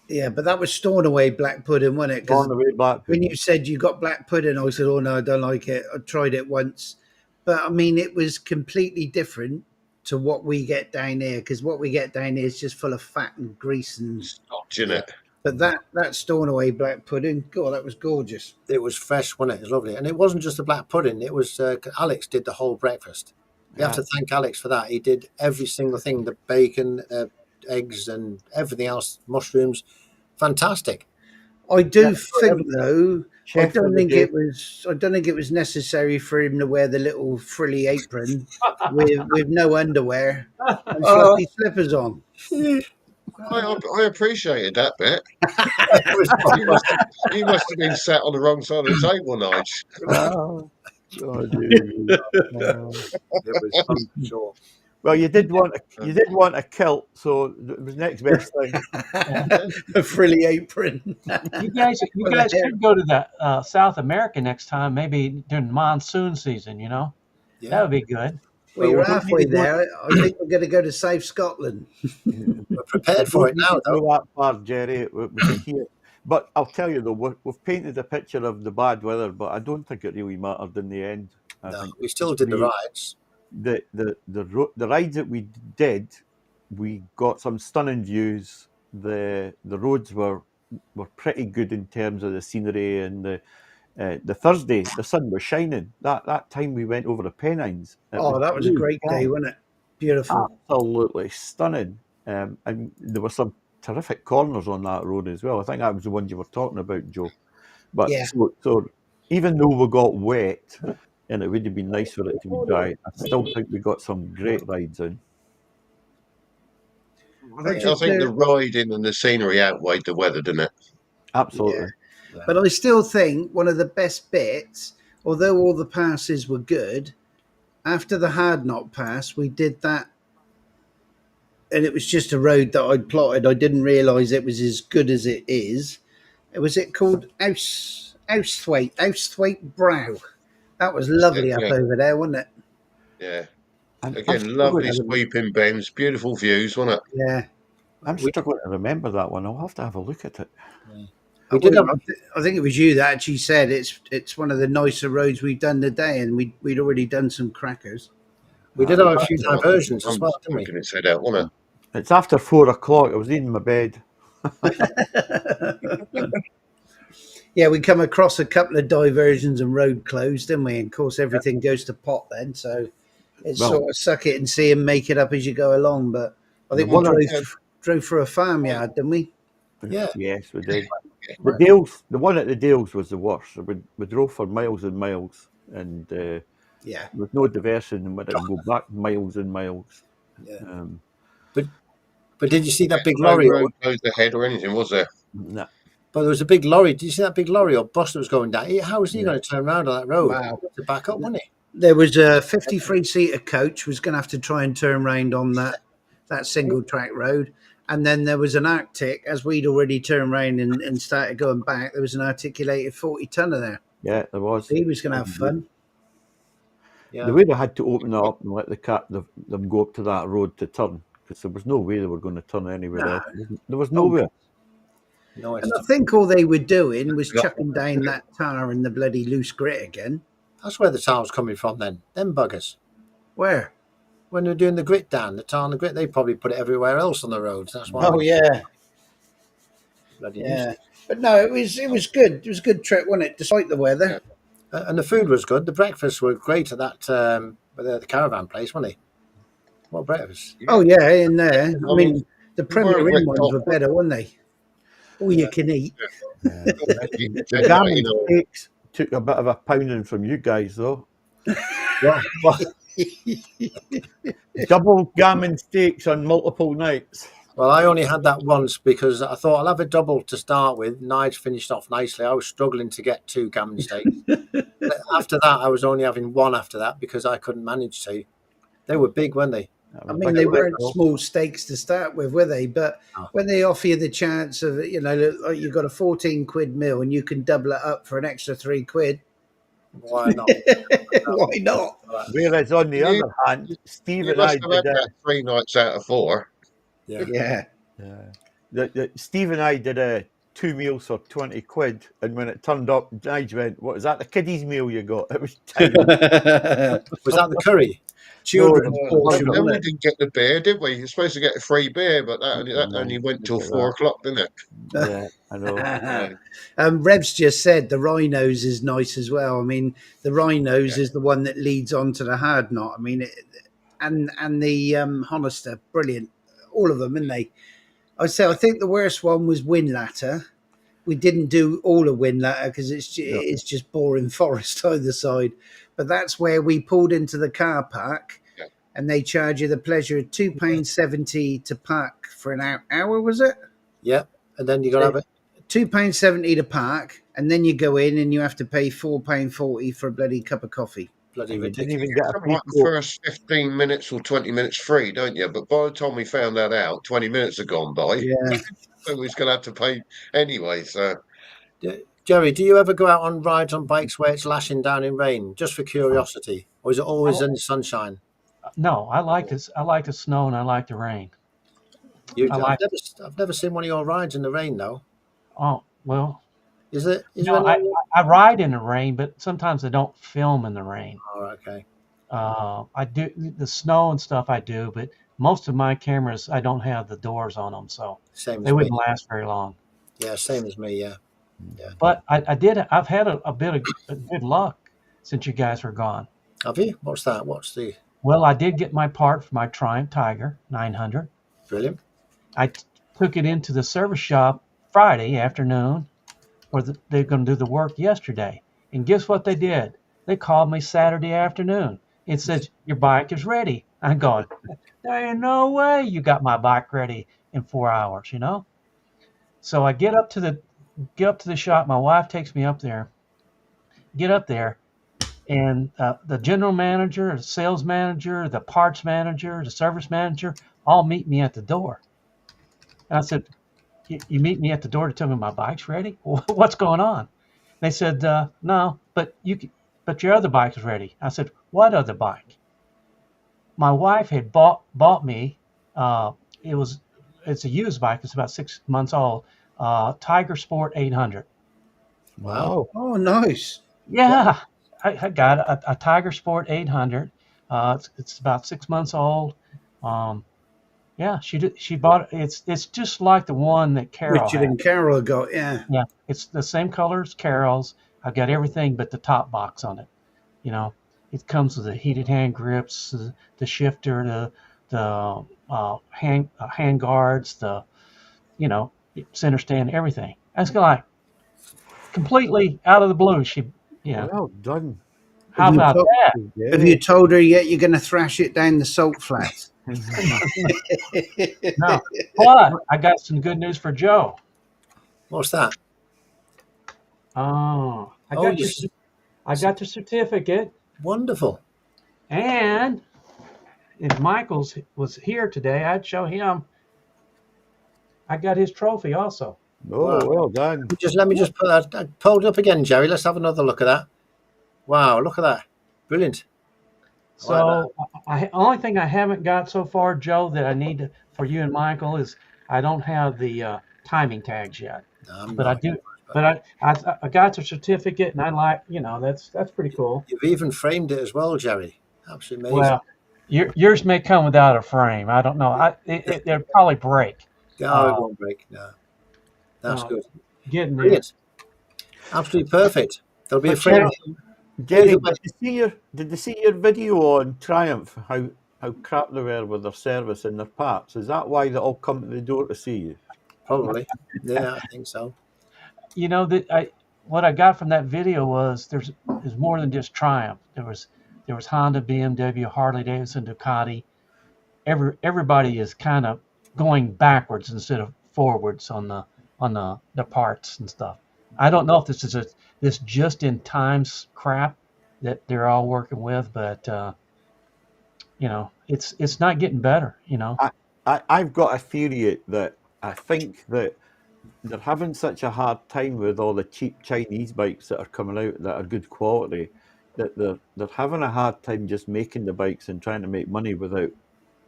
yeah, but that was Stornoway black pudding, wasn't it? 'Cause Stornoway black pudding. when you said you got black pudding, I said, "Oh no, I don't like it." I tried it once, but I mean, it was completely different to what we get down here, because what we get down here is just full of fat and grease and Scotch, isn't it? But that Stornoway black pudding, God, that was gorgeous. It was fresh, wasn't it? It was lovely. And it wasn't just the black pudding. It was Alex did the whole breakfast. You have to thank Alex for that. He did every single thing, the bacon, eggs and everything else, mushrooms. Fantastic. I do think though, I Chef don't of the think day. it was necessary for him to wear the little frilly apron with no underwear and fluffy slippers on. I appreciated that bit. It was You must have been sat on the wrong side of the table, Nige. Oh, dear me. it was fun for sure. Well, you did want a kilt, so it was next best thing. A frilly apron. You guys could go to that South America next time, maybe during monsoon season. You know, Yeah. that would be good. Well, you're halfway there. I think we're going to go to South Scotland. We're prepared for it now, though. That far, Jerry. We can hear. But I'll tell you though, we've painted a picture of the bad weather, but I don't think it really mattered in the end. I No, think we still did the rides. the rides that we did, we got some stunning views. The roads were pretty good in terms of the scenery, and the Thursday the sun was shining. That time we went over the Pennines. That was a great day, wasn't it? Beautiful. Absolutely stunning. And there were some terrific corners on that road as well. I think that was the one you were talking about, Joe. But Yeah. so even though we got wet, and it would have been nice for it to be dry, I still think we got some great rides in. I think the riding and the scenery outweighed the weather, didn't it? Absolutely. Yeah. But I still think one of the best bits, although all the passes were good, after the Hard Knot Pass, we did that, and it was just a road that I'd plotted. I didn't realise it was as good as it is. Was it called Austhwaite Brow? That was lovely up over there, wasn't it? Yeah. And again, lovely sweeping bends, beautiful views, wasn't it? Yeah. I'm struggling to remember that one. I'll have to have a look at it. Yeah. I think it was you that actually said it's one of the nicer roads we've done today, and we'd already done some crackers. We did have a few diversions as well, didn't we? Its head out, wasn't it? It's after 4 o'clock. I was in my bed. Yeah, we come across a couple of diversions and road closed, didn't we? And of course, everything goes to pot then. So it's sort of suck it and see and make it up as you go along. But I think we drove through a farmyard, didn't we? Yeah. Yes, we did. The one at the Dales was the worst. We drove for miles and miles, and with no diversion, and we had to go back miles and miles. Yeah. But did you see that big lorry? No road closed ahead or anything, was there? No. But there was a big lorry. Did you see that big lorry or bus that was going down? How was he going to turn around on that road? Wow. To back up, wasn't he? There was a 53-seater coach was going to have to try and turn around on that single track road. And then there was an Arctic, as we'd already turned around and started going back, there was an articulated 40-tonner there. Yeah, there was. He was going to have fun. Yeah. The way they had to open it up and let them go up to that road to turn, because there was no way they were going to turn anywhere else. There was nowhere. No, and I think all they were doing was chucking down that tar and the bloody loose grit again. That's where the tar was coming from then. Them buggers. Where? When they're doing the grit down, the tar and the grit, they probably put it everywhere else on the roads. That's why. Oh, yeah. Bloody yeah. But no, it was good. It was a good trip, wasn't it, despite the weather? And the food was good. The breakfasts were great at that the caravan place, wasn't they? What breakfast? Oh, yeah, in there. I mean, the Premier Inn ones were better, weren't they? All you can eat. The gammon steaks took a bit of a pounding from you guys, though. Double gammon steaks on multiple nights. Well, I only had that once because I thought I'll have a double to start with. Nige finished off nicely. I was struggling to get 2 gammon steaks. After that, I was only having one after that because I couldn't manage to. They were big, weren't they? I mean, Like they a weren't Red small stakes to start with, were they? But Oh. when they offer you the chance of, like you've got a 14 quid meal and you can double it up for an extra £3, Why not? why not? Whereas on the You- other hand, Steve You and I must have had did that 3 nights out of 4. Yeah. Yeah. Steve and I did 2 meals for 20 quid, and when it turned up, Nige went, "What is that? The kiddies' meal you got?" It was tiny. Was that the curry? No, Children's the portion. And burger. we didn't get the beer, did we? You're supposed to get a free beer, but that only went till 4 o'clock, didn't it? Yeah, I know. Rev's just said the Rhinos is nice as well. I mean, the Rhinos is the one that leads on to the hard knot. I mean, and the Hollister, brilliant, all of them, isn't they? I think the worst one was Windlatter. We didn't do all of Windlatter because it's just boring forest either side. But that's where we pulled into the car park, Yeah. and they charge you the pleasure of £2.70 to park for an hour. Was it? Yeah. And then you got to have it. £2.70 to park, and then you go in and you have to pay £4.40 for a bloody cup of coffee. Bloody And you didn't ridiculous. even get a Something like the pre-coke. first 15 minutes or 20 minutes free, don't you? But by the time we found that out, 20 minutes had gone by. Yeah. So we was going to have to pay anyway. So Jerry, do you ever go out on rides on bikes where it's lashing down in rain, just for curiosity, or is it always in the sunshine? No, I like this. I like the snow and I like the rain. I've never seen one of your rides in the rain, though. Oh well, Is it? Is no, there any? I ride in the rain, but sometimes I don't film in the rain. Oh, okay. I do the snow and stuff I do, but most of my cameras I don't have the doors on them, so Same as they me. wouldn't last very long. Yeah, same as me. Yeah. But I've had a bit of good luck since you guys were gone. Have you? What's that? What's the Well, I did get my part for my Triumph Tiger 900. brilliant? I took it into the service shop Friday afternoon, where they're going to do the work yesterday. And guess what they did? They called me Saturday afternoon. It said, your bike is ready. I'm going, there ain't no way you got my bike ready in 4 hours, So I get up to the shop. My wife takes me up there. Get up there, and the general manager, the sales manager, the parts manager, the service manager, all meet me at the door. And I said, you meet me at the door to tell me my bike's ready? What's going on? They said, no, but your other bike is ready. I said, what other bike? My wife had bought me. It's a used bike. It's about 6 months old. Tiger Sport 800. Wow. Oh, nice. Yeah, I got a Tiger Sport 800. It's about 6 months old. Yeah, she bought it. It's just like the one that Carol Richard had. and Carol got, yeah. Yeah, it's the same color as Carol's. I've got everything but the top box on it. It comes with the heated hand grips, the shifter, the hand guards, the center stand, everything. That's like completely out of the blue. Well done. How Have you about told- that? Have you told her yet you're going to thrash it down the salt flat? No, but I got some good news for Joe. What's that? Oh, I Oh, got yes. I got the certificate, Wonderful. and if Michael's was here today, I'd show him. I got his trophy also. Oh, Wow. well done. Let me just put that. Hold it up again, Jerry. Let's have another look at that. Wow, look at that. Brilliant. So, only thing I haven't got so far, Joe, that I need for you and Michael is I don't have the timing tags yet. But I do. But I got the certificate, and I like, that's pretty cool. You've even framed it as well, Jerry. Absolutely amazing. Well, yours may come without a frame. I don't know. It'll probably break. Oh, it won't break. No. That's good. Getting there. Brilliant. Absolutely perfect. There'll be a But frame. Jerry, Either way. did they see your video on Triumph? How crap they were with their service and their parts? Is that why they all come to the door to see you? Probably. Yeah, I think so. What I got from that video was there's more than just Triumph. There was Honda, BMW, Harley Davidson, Ducati. Everybody is kind of going backwards instead of forwards on the parts and stuff. I don't know if this is this just in time crap that they're all working with, but it's not getting better. I've got a theory that I think that they're having such a hard time with all the cheap Chinese bikes that are coming out that are good quality, that they're having a hard time just making the bikes and trying to make money without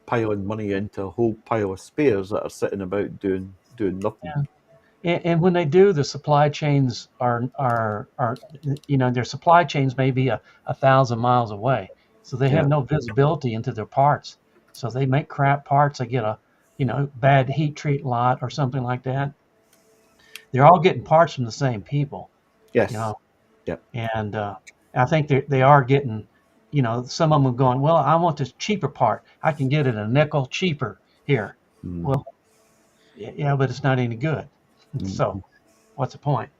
piling money into a whole pile of spares that are sitting about doing nothing. And when they do, the supply chains are their supply chains may be 1,000 miles away, so they have Yeah. no visibility into their parts. So they make crap parts. They get a bad heat treat lot or something like that. They're all getting parts from the same people, Yes. you know. Yep. And I think they are getting, some of them are going, well, I want this cheaper part. I can get it a nickel cheaper here. Well, yeah, but it's not any good. So what's the point?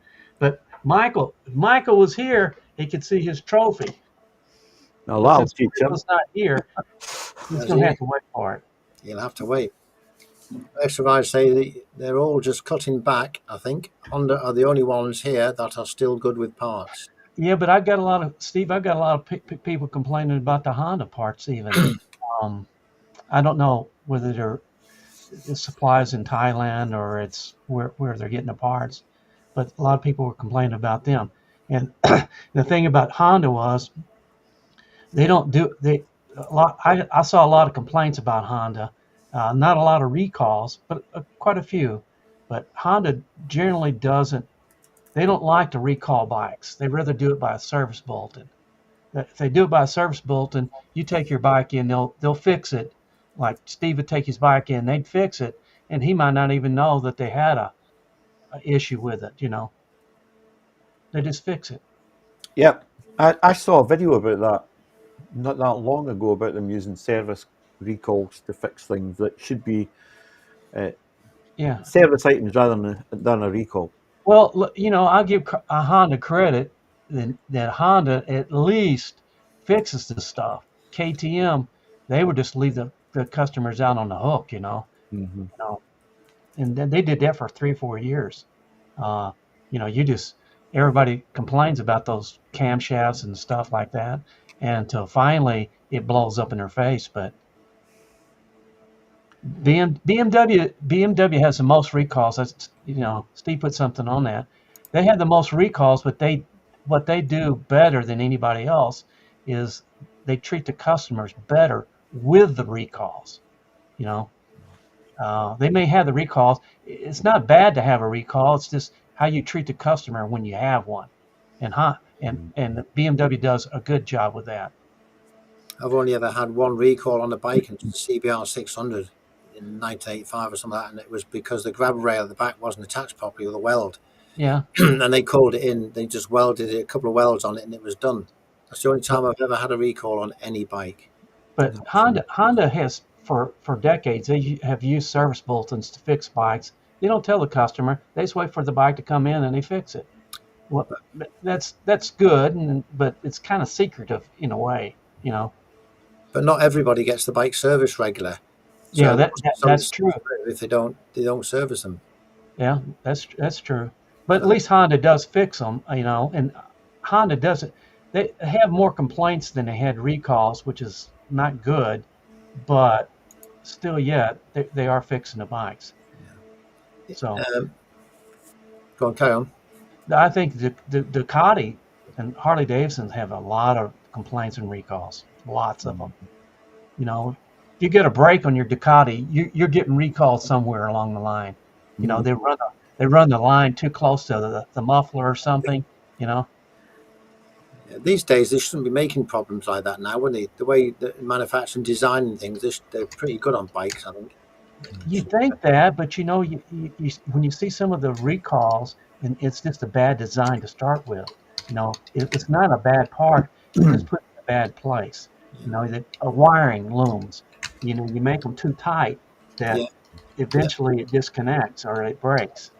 But if Michael was here, he could see his trophy. Now But that'll since teach him. Michael's not here, he's going to have to wait for it. You'll have to wait. Most of I say they're all just cutting back. I think Honda are the only ones here that are still good with parts. Yeah, but I've got a lot of people complaining about the Honda parts even. I don't know whether they're supplies in Thailand or it's where they're getting the parts, but a lot of people were complaining about them. And the thing about Honda was they don't do they a lot. I saw a lot of complaints about Honda, not a lot of recalls, but quite a few. But Honda generally doesn't. They don't like to recall bikes. They rather do it by a service bulletin. If they do it by a service bulletin, you take your bike in, they'll fix it. Like Steve would take his bike in, they'd fix it, and he might not even know that they had a issue with it. They just fix it. Yep. I saw a video about that not that long ago about them using service recalls to fix things that should be service items rather than a recall. Well, I'll give a Honda credit that Honda at least fixes this stuff. KTM, they would just leave the customers out on the hook, and then they did that for 3 or 4 years. Everybody complains about those camshafts and stuff like that, and until finally it blows up in their face. But BMW has the most recalls. That's, Steve put something on that. They have the most recalls, but what they do better than anybody else is they treat the customers better with the recalls. They may have the recalls. It's not bad to have a recall. It's just how you treat the customer when you have one. And BMW does a good job with that. I've only ever had one recall on a bike, and it's a CBR 600 in 1985 or something like that, and it was because the grab rail at the back wasn't attached properly with a weld. Yeah. And they called it in. They just welded a couple of welds on it, and it was done. That's the only time I've ever had a recall on any bike. But Honda has for decades, they have used service bulletins to fix bikes. They don't tell the customer. They just wait for the bike to come in and they fix it. Well, that's good, but it's kind of secretive in a way, But not everybody gets the bike serviced regular. So yeah, that's true. If they don't service them. Yeah, that's true. But at least Honda does fix them, and Honda doesn't. They have more complaints than they had recalls, which is not good, but still yet they are fixing the bikes. Yeah. So go on, carry on. I think the Ducati and Harley Davidson have a lot of complaints and recalls, lots of them. If you get a break on your Ducati, you're getting recalled somewhere along the line. They run the line too close to the muffler or something. These days they shouldn't be making problems like that now, wouldn't they? The way the manufacturing design and things, they're pretty good on bikes, I think. You think that, but when you see some of the recalls, and it's just a bad design to start with. It's not a bad part. It's just put in a bad place. That a wiring looms. You make them too tight that eventually it disconnects or it breaks,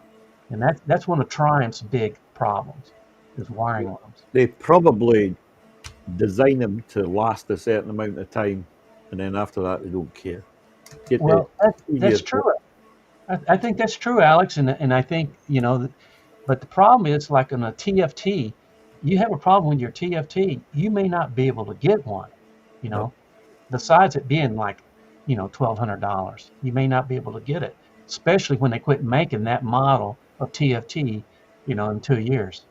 and that's one of Triumph's big problems is wiring looms. They probably design them to last a certain amount of time, and then after that they don't care. That's true. I think that's true, Alex, and I think but the problem is, like on a TFT, you have a problem with your TFT, you may not be able to get one. besides it being like, $1,200, you may not be able to get it, especially when they quit making that model of TFT, in 2 years.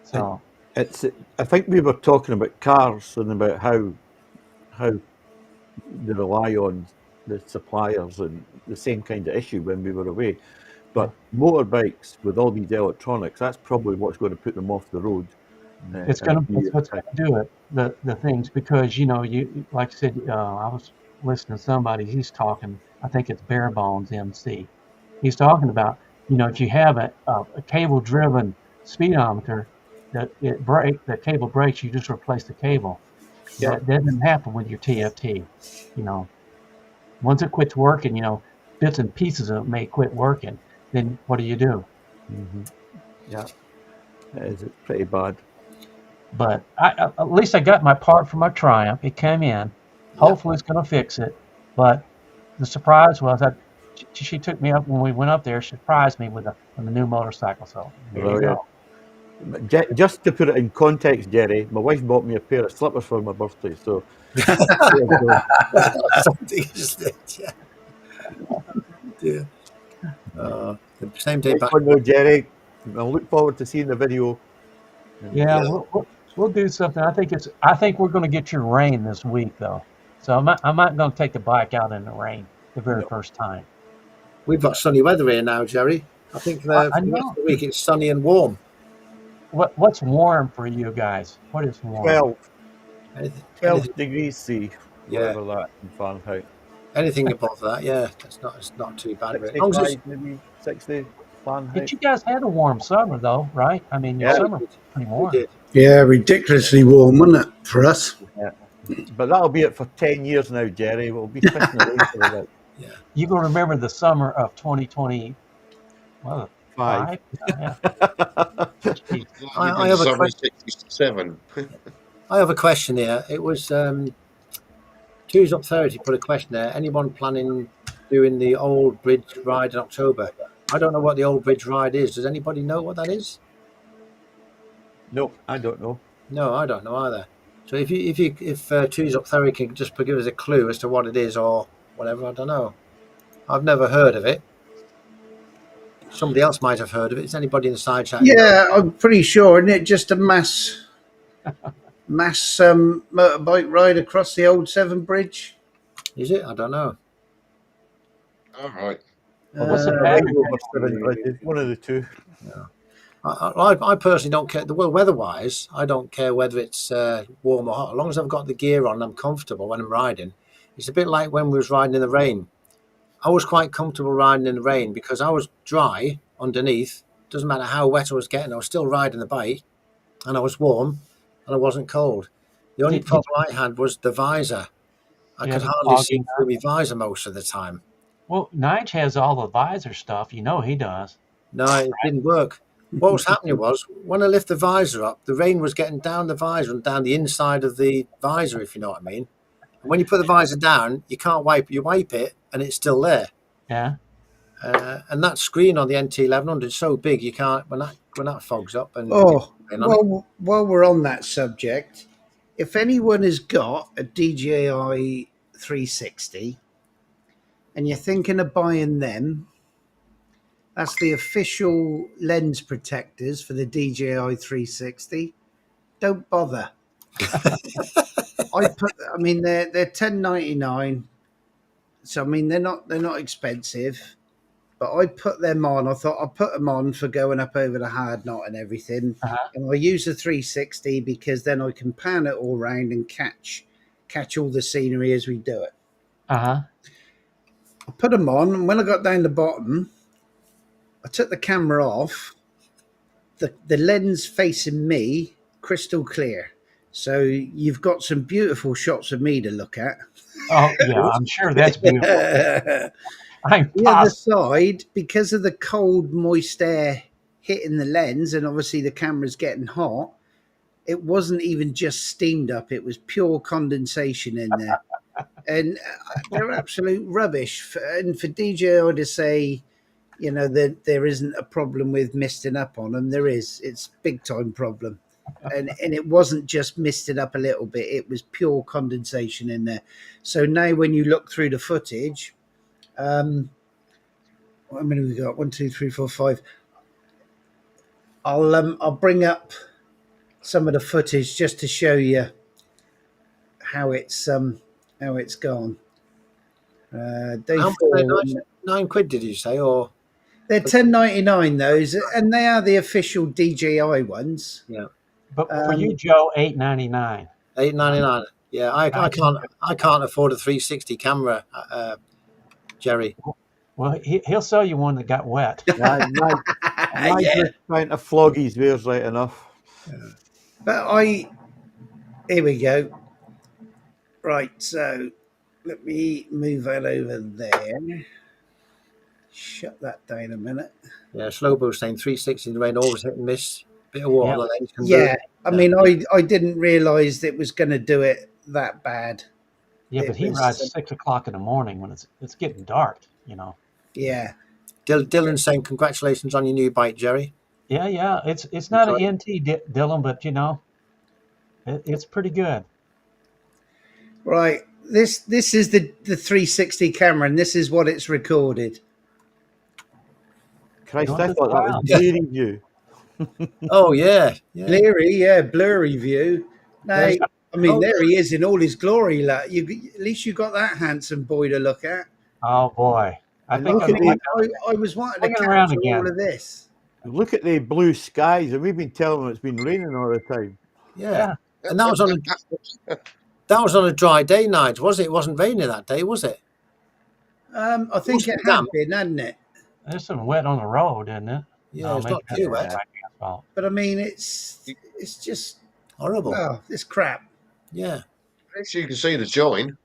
So I think we were talking about cars and about how they rely on the suppliers and the same kind of issue when we were away. But motorbikes with all these electronics, that's probably what's going to put them off the road. it's what's going to do it, the things, because you like I said, I was listening to somebody, he's talking, I think it's Bare Bones MC. He's talking about, if you have a cable driven speedometer, the cable breaks, you just replace the cable. That doesn't happen with your TFT. Once it quits working, bits and pieces of it may quit working. Then what do you do? Mm-hmm. Yeah, it's pretty bad. But at least I got my part for my Triumph. It came in. Hopefully it's going to fix it. But the surprise was that she took me up when we went up there. She surprised me with the new motorcycle. So there you go. Just to put it in context, Jerry, my wife bought me a pair of slippers for my birthday. So something is it? Yeah. The same day back. Jerry, I look forward to seeing the video. Yeah. We'll do something. I think we're going to get your rain this week, though. So I'm not going to take the bike out in the rain the very first time. We've got sunny weather here now, Jerry. I think for the rest of the week it's sunny and warm. What's warm for you guys? What is warm? 12 degrees C, whatever that in Fahrenheit. Anything above that, it's not too bad. 65, maybe 60 Fahrenheit. But you guys had a warm summer, though, right? I mean, your summer was pretty warm. Yeah, ridiculously warm, wasn't it, for us? Yeah. But that'll be it for 10 years now, Jerry. We'll be fishing away for a bit. Yeah. You can remember the summer of 2020. Well, 5. Yeah. I have a question. 67. I have a question here. It was Tojj up 30 put a question there. Anyone planning doing the Old Bridge ride in October? I don't know what the Old Bridge ride is. Does anybody know what that is? No, I don't know. No, I don't know either. So if Tojj up 30 can just give us a clue as to what it is or whatever, I don't know. I've never heard of it. Somebody else might have heard of it. Is anybody in the side chat? Yeah, I'm pretty sure. Isn't it just a mass motorbike ride across the old Severn Bridge? Is it? I don't know. All right. What's the battery? One of the two. Yeah. I personally don't care. Well, weather-wise, I don't care whether it's warm or hot. As long as I've got the gear on, I'm comfortable when I'm riding. It's a bit like when we was riding in the rain. I was quite comfortable riding in the rain because I was dry underneath. Doesn't matter how wet I was getting, I was still riding the bike, and I was warm, and I wasn't cold. The only problem I had was the visor. I could hardly see through my visor most of the time. Well, Nige has all the visor stuff. He does. No, it didn't work. What was happening was, when I lift the visor up, the rain was getting down the visor and down the inside of the visor, if you know what I mean. And when you put the visor down, you can't wipe. You wipe it, and it's still there. Yeah. And that screen on the NT1100 is so big, you can't when that fogs up. And while we're on that subject, if anyone has got a DJI 360 and you're thinking of buying them, that's the official lens protectors for the DJI 360. Don't bother. They're $10.99, so they're not expensive. But I put them on. I thought I'll put them on for going up over the hard knot and everything. And I use the 360 because then I can pan it all around and catch all the scenery as we do it. I put them on, and when I got down the bottom, I took the camera off. The lens facing me, crystal clear. So you've got some beautiful shots of me to look at. Oh, yeah, I'm sure that's beautiful. The other side, because of the cold, moist air hitting the lens, and obviously the camera's getting hot, it wasn't even just steamed up. It was pure condensation in there. And they're absolute rubbish. And for DJI to say, that there isn't a problem with misting up on them, there is. It's a big time problem. and it wasn't just misted up a little bit, it was pure condensation in there. So now when you look through the footage, how many we got? 1, 2, 3, 4, 5. I'll bring up some of the footage just to show you how it's gone. Day How much 4, are they, £9 did you say? Or they're $10.99 those, and they are the official DJI ones. yeah, But for you, Joe, $8.99. £8.99. Yeah, I can't afford a 360 camera, Jerry. Well, he'll sell you one that got wet. Nige Yeah. was trying to flog his wares right enough. But here we go. Right, so let me move that over there. Shut that down a minute. Yeah, Slowbo's saying 360 in the rain, always hit and miss. Bit of water Yeah. on the lens can Yeah, do. I mean, I didn't realise it was going to do it that bad. Yeah, It but he was, rides 6 o'clock in the morning when it's getting dark, you know. Yeah. Dylan's saying congratulations on your new bike, Jerry. Yeah. It's not an NT, Dylan, but, you know, it's pretty good. Right. This is the 360 camera, and this is what it's recorded. Christ, I thought that was blurry view. Oh yeah, yeah. Blurry view. Now, I mean, there he is in all his glory. At least you got that handsome boy to look at. Oh boy, I And think I was wanting to looking around capture again. all of this. Look at the blue skies, and we've been telling them it's been raining all the time. Yeah. And that was on a dry day, Nige, was it? It wasn't raining that day, was it? I think it had been, hadn't it? There's some wet on the road, isn't it? Yeah, No, it's maybe not that's too right wet. asphalt. But I mean, it's just Horrible. oh, this crap. Yeah. If you can see the join.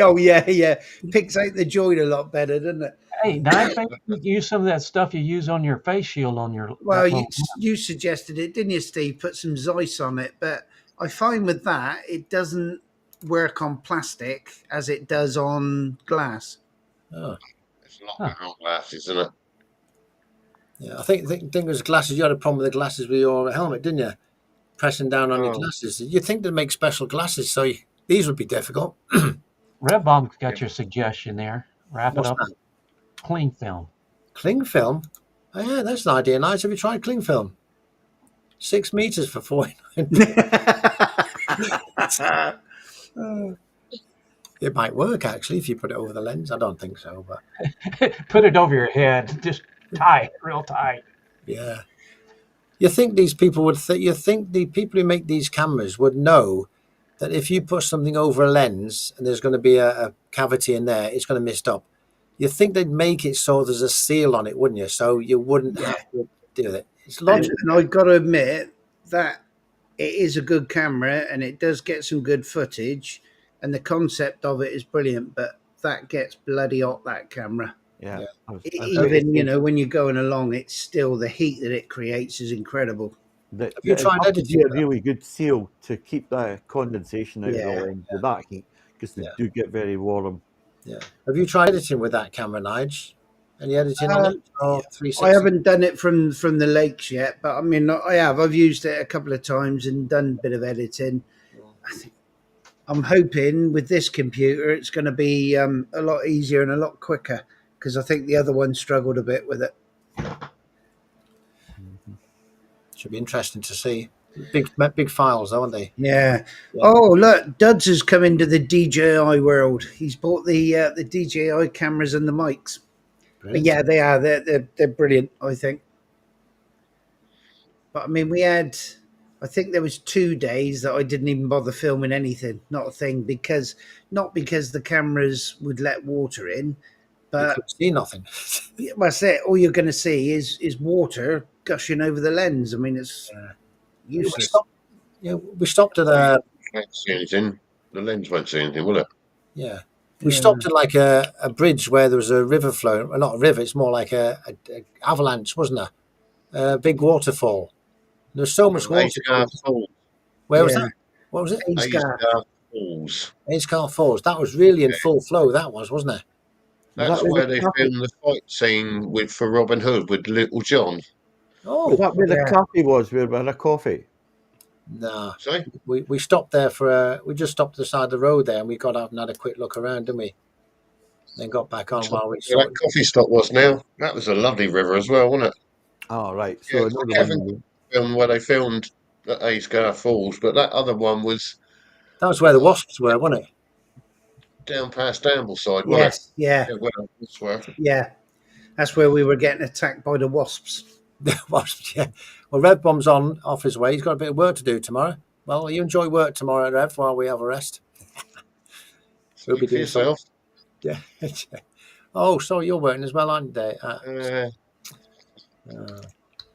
Oh yeah. Picks out the joint a lot better, doesn't it? Hey, Nige, maybe you use some of that stuff you use on your face shield on your. Well, you suggested it, didn't you, Steve? Put some Zeiss on it, but I find with that it doesn't work on plastic as it does on glass. Oh. It's not better on glass, isn't it? Yeah, I think it was glasses. You had a problem with the glasses with your helmet, didn't you? Pressing down on your glasses. You'd think they'd make special glasses, so these would be difficult. Red Bomb's got your suggestion there. Wrap What's it up. that? Cling film. Cling film? Oh, yeah, that's an idea. Nice. Have you tried cling film? 6 meters for $49. It might work, actually, if you put it over the lens. I don't think so, but Put it over your head. Just tie it real tight. yeah. You think these people would you think the people who make these cameras would know that if you put something over a lens and there's going to be a cavity in there, it's going to mist up. You think they'd make it so there's a seal on it, wouldn't you? So you wouldn't have to do it. It's logical. And I've got to admit that it is a good camera and it does get some good footage, and the concept of it is brilliant. But that gets bloody hot, that camera. Yeah. Even when you're going along, it's still the heat that it creates is incredible. Have you tried editing? A really good seal to keep that condensation out of the lens with that heat, because they do get very warm. Yeah. Have you tried editing with that camera, Nige? Any editing on it? Or 360? I haven't done it from the lakes yet, but I mean, I have. I've used it a couple of times and done a bit of editing. I'm hoping with this computer it's going to be a lot easier and a lot quicker, because I think the other one struggled a bit with it. Should be interesting to see. Big files, aren't they? Yeah. Oh, look, Duds has come into the DJI world. He's bought the DJI cameras and the mics. But yeah, they are. They're brilliant, I think. But I mean, I think there was 2 days that I didn't even bother filming anything, not a thing, not because the cameras would let water in, but you couldn't see nothing. That's it. All you're going to see is water gushing over the lens. I mean, it's useless. We stopped at a. You can't see anything. The lens won't see anything, will it? Yeah. We stopped at like a bridge where there was a river flowing. Well, not a river, it's more like a avalanche, wasn't there? A big waterfall. There's so much water. Where was that? What was it? Aysgarth Falls. Aysgarth Falls. That was really in full flow, that was, wasn't it? That's where they filmed the fight scene for Robin Hood with Little John. Oh, Was that where the Yeah. cafe was? Where we had a coffee? nah. Sorry? We stopped there for we just stopped at the side of the road there, and we got out and had a quick look around, didn't we? Then got back on while we Where saw that coffee stop was now. That was a lovely river as well, wasn't it? Oh, right. Yeah, So it's another the Kevin one. film where they filmed at Aysgarth Falls, but that other one was that was where the wasps were, wasn't it? down past Ambleside, wasn't it? Yes. Yeah. Yeah, where that's where. Yeah. That's where we were getting attacked by the wasps. The wasps, yeah. Well, Rev Bomb's on off his way. He's got a bit of work to do tomorrow. Well, you enjoy work tomorrow, Rev, while we have a rest. We'll be Speak for doing some. yourself. Yeah. Oh, so you're working as well, aren't you, Dave? Well,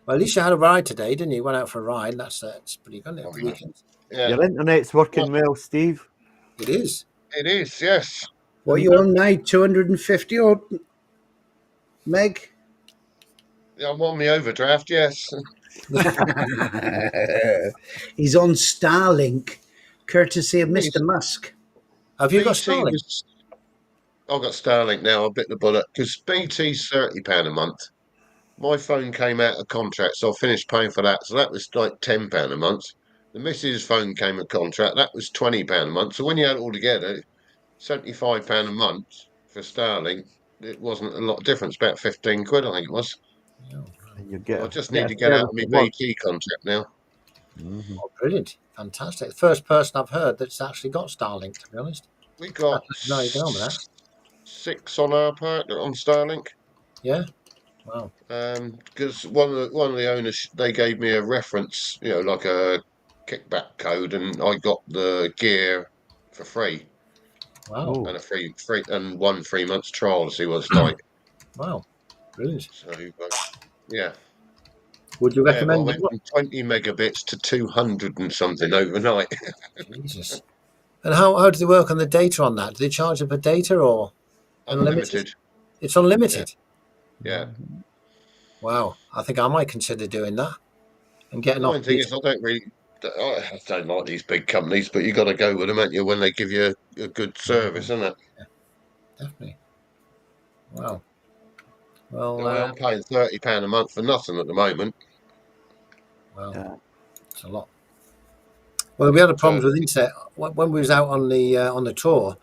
at least you had a ride today, didn't you? Went out for a ride. That's pretty good. Oh, Isn't it? yeah. Weekend. Yeah, Your internet's working well, Steve. It is. it is. Yes. What are you on now? 250 odd meg? Yeah, I'm on my overdraft. Yes. He's on Starlink, courtesy of Please. Mr. Musk. Have you got BT Starlink? was. I've got Starlink now. I bit the bullet because BT's £30 a month. My phone came out of contract, so I finished paying for that. So that was like £10 a month. The missus' phone came of contract. That was £20 a month. So when you add it all together, £75 a month for Starlink. It wasn't a lot of difference. About 15 quid, I think it was. And you get I just get need a to get out of service my that works. BT contract now. Mhm. Oh, brilliant. Fantastic. First person I've heard that's actually got Starlink, to be honest. We got No, you get on with that. 6 on our part on Starlink. Yeah. Wow. Because one of the owners, they gave me a reference, like a kickback code, and I got the gear for free Wow. Oh, and a free and 1 3 months trial to see what it's like. Wow. Brilliant. So yeah, Would you yeah. But I recommend went it? from 20 megabits to 200 and something overnight. Jesus. And how do they work on the data on that? Do they charge you for data or Unlimited. It's unlimited. Yeah. Wow. I think I might consider doing that and getting The off. main thing is, I don't like these big companies, but you got to go with them, ain't you, when they give you a good service, isn't it? Definitely. Wow. Well, So I'm paying £30 a month for nothing at the moment. well, yeah. it's a lot. Well, we had a So problem with internet when we was out on the tour.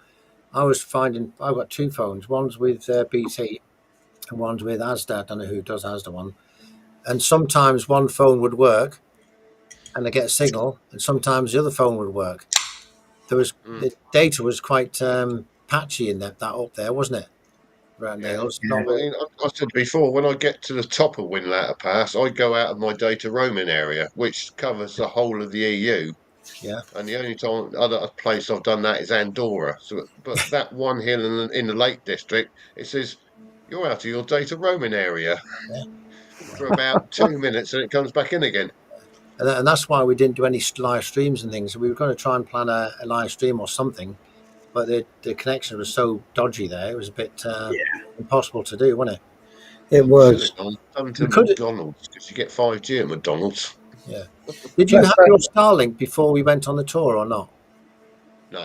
I was finding I've got 2 phones. One's with BT and one's with Asda. I don't know who does Asda one. And sometimes one phone would work and I get a signal, and sometimes the other phone would work. The data was quite patchy in that up there, wasn't it? Around there, yeah. it was not I mean, I said before, when I get to the top of Winlatter Pass, I go out of my data roaming area, which covers the whole of the EU. yeah. And the only other place I've done that is Andorra. So, but that one hill in the Lake District, it says you're out of your data roaming area Yeah. for about 2 minutes, and it comes back in again. And that's why we didn't do any live streams and things. We were going to try and plan a live stream or something, but the connection was so dodgy there. It was a bit impossible to do, wasn't it? It was. Come to You could, McDonald's because you get 5G at McDonald's. yeah. Did you have your Starlink before we went on the tour or not? No,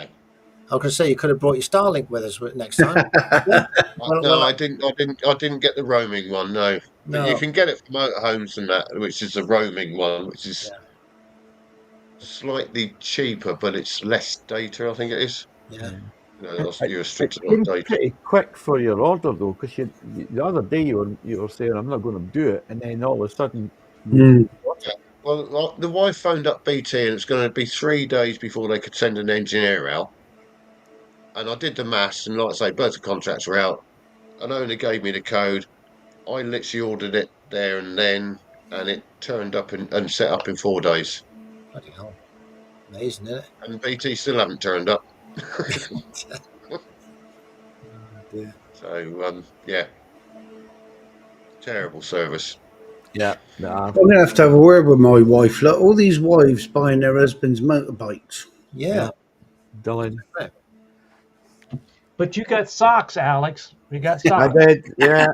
I was going to say you could have brought your Starlink with us next time. Yeah. I didn't. I didn't get the roaming one. No, but you No. can get it for motorhomes and that, which is the roaming one, which is slightly cheaper, but it's less data. I think it is. Yeah. You're restricted It on came data. pretty quick for your order though, because the other day you were saying I'm not going to do it, and then all of a sudden, Well, the wife phoned up BT, and it's going to be 3 days before they could send an engineer out. And I did the maths, and like I say, both the contracts were out. And only gave me the code. I literally ordered it there and then, and it turned up and set up in 4 days. Bloody hell. Amazing, isn't it? And BT still haven't turned up. Yeah. So, yeah. Terrible service. yeah, I'm going to have a word with my wife. Look, all these wives buying their husbands motorbikes. Yeah. Dylan. But you got socks, Alex. You got I socks. did, yeah.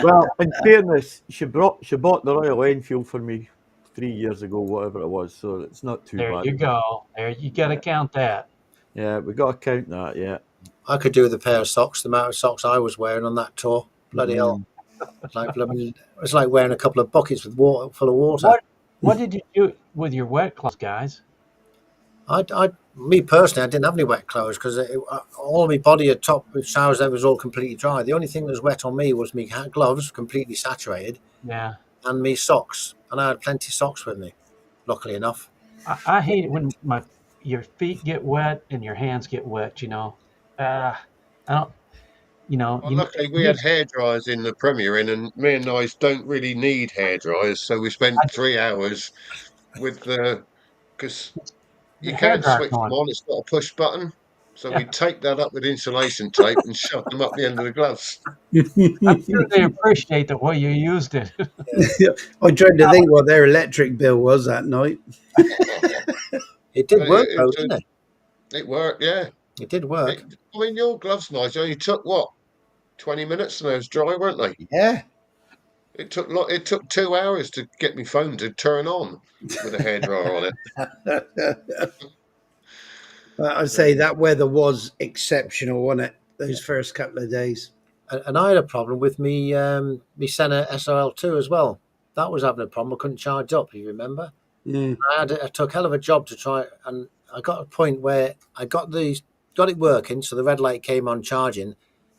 Well, in fairness, she bought the Royal Enfield for me 3 years ago, whatever it was. So it's not too There bad. you go. There you got to count that. Yeah, we got to count that. Yeah. I could do with a pair of socks, the amount of socks I was wearing on that tour. Bloody hell. It's like wearing a couple of buckets with water full of water. What did you do with your wet clothes, guys? Me personally, I didn't have any wet clothes because all of my body at top with showers there was all completely dry. The only thing that was wet on me was my gloves, completely saturated, Yeah. and me socks. And I had plenty of socks with me, luckily enough. I hate it when your feet get wet and your hands get wet. I don't. Well, luckily we had hair dryers in the Premier Inn, and me and Nige don't really need hair dryers, so we spent 3 hours with the because the you hair can dryer switch them going. on. It's got a push button, so Yeah. we tape that up with insulation tape and shove them up the end of the gloves. I'm sure they appreciate the way you used it. I tried to think what their electric bill was that night. It did work though, didn't it? It worked, yeah. It did work. I mean, your gloves, Nige, only took what 20 minutes, and they was dry, weren't they? Yeah. It took 2 hours to get my phone to turn on with a hairdryer on it. I'd say that weather was exceptional, wasn't it? Those first couple of days. And I had a problem with me Senna SOL2 as well. That was having a problem. I couldn't charge up, you remember? Mm. I took a hell of a job to try, and I got a point where I got it working, so the red light came on charging,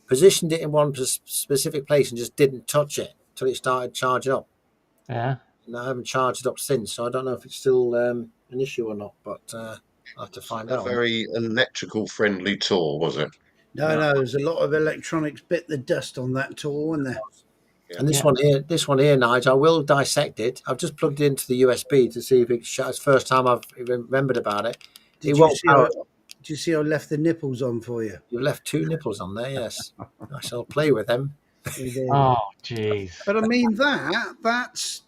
positioned it in one specific place and just didn't touch it till it started charging up. Yeah. And I haven't charged it up since, so I don't know if it's still an issue or not, but I'll have to find out. A very electrical friendly tour, was it? No, there's a lot of electronics bit the dust on that tour, wasn't there? And this one here, Nige, I will dissect it. I've just plugged it into the USB to see if it's the first time I've remembered about it. Did you see I left the nipples on for you? You've left 2 nipples on there, yes. I shall play with them. Oh, jeez. But I mean that's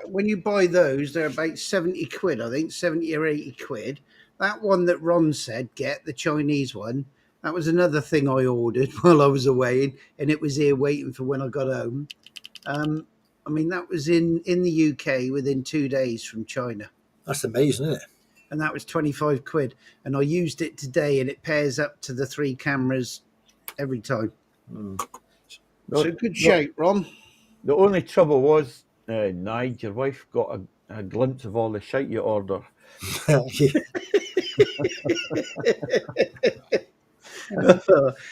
when you buy those, they're about 70 quid, I think, 70 or 80 quid. That one that Ron said, get the Chinese one. That was another thing I ordered while I was away, and it was here waiting for when I got home. I mean, that was in the UK within 2 days from China. That's amazing, isn't it? And that was 25 quid. And I used it today, and it pairs up to the 3 cameras every time. So good shape, Ron. The only trouble was, Nige, your wife got a glimpse of all the shite you order.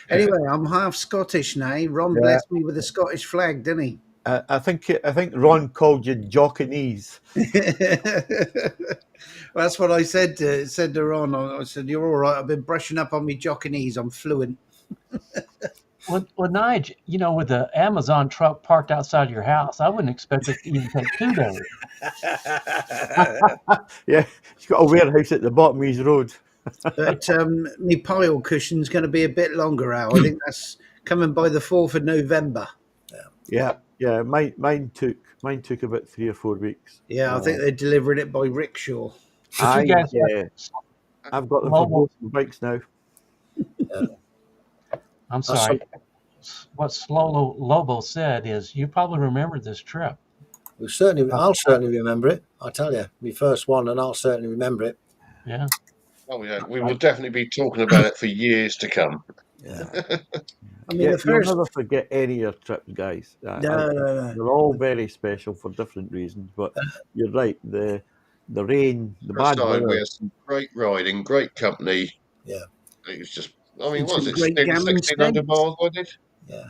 Anyway, I'm half Scottish now. Ron blessed me with a Scottish flag, didn't he? I think Ron called you Jockeyese. Well, that's what I said to Ron. I said, "You're all right. I've been brushing up on me Jockeyese. I'm fluent." Well, Nige, with the Amazon truck parked outside your house, I wouldn't expect it to even take 2 days. Yeah, he's got a warehouse at the bottom of his road. But my pile cushion's going to be a bit longer, Al. I think that's coming by the 4th of November. Yeah. Mine took about 3 or 4 weeks. Yeah, I think they're delivering it by rickshaw. But you guys I've got them for both bikes now. I'm sorry. What Slow Lobo said is, you probably remember this trip. I'll certainly remember it. I tell you, my first one, and I'll certainly remember it. Yeah. Oh yeah, we will definitely be talking about it for years to come. Yeah. I mean, You'll never forget any of your trips, guys. No. They're all very special for different reasons, but you're right. The rain, the bad weather. We had some great riding, great company. Yeah. It was just, I mean, what was it? Great 1,600 miles, was it? Yeah.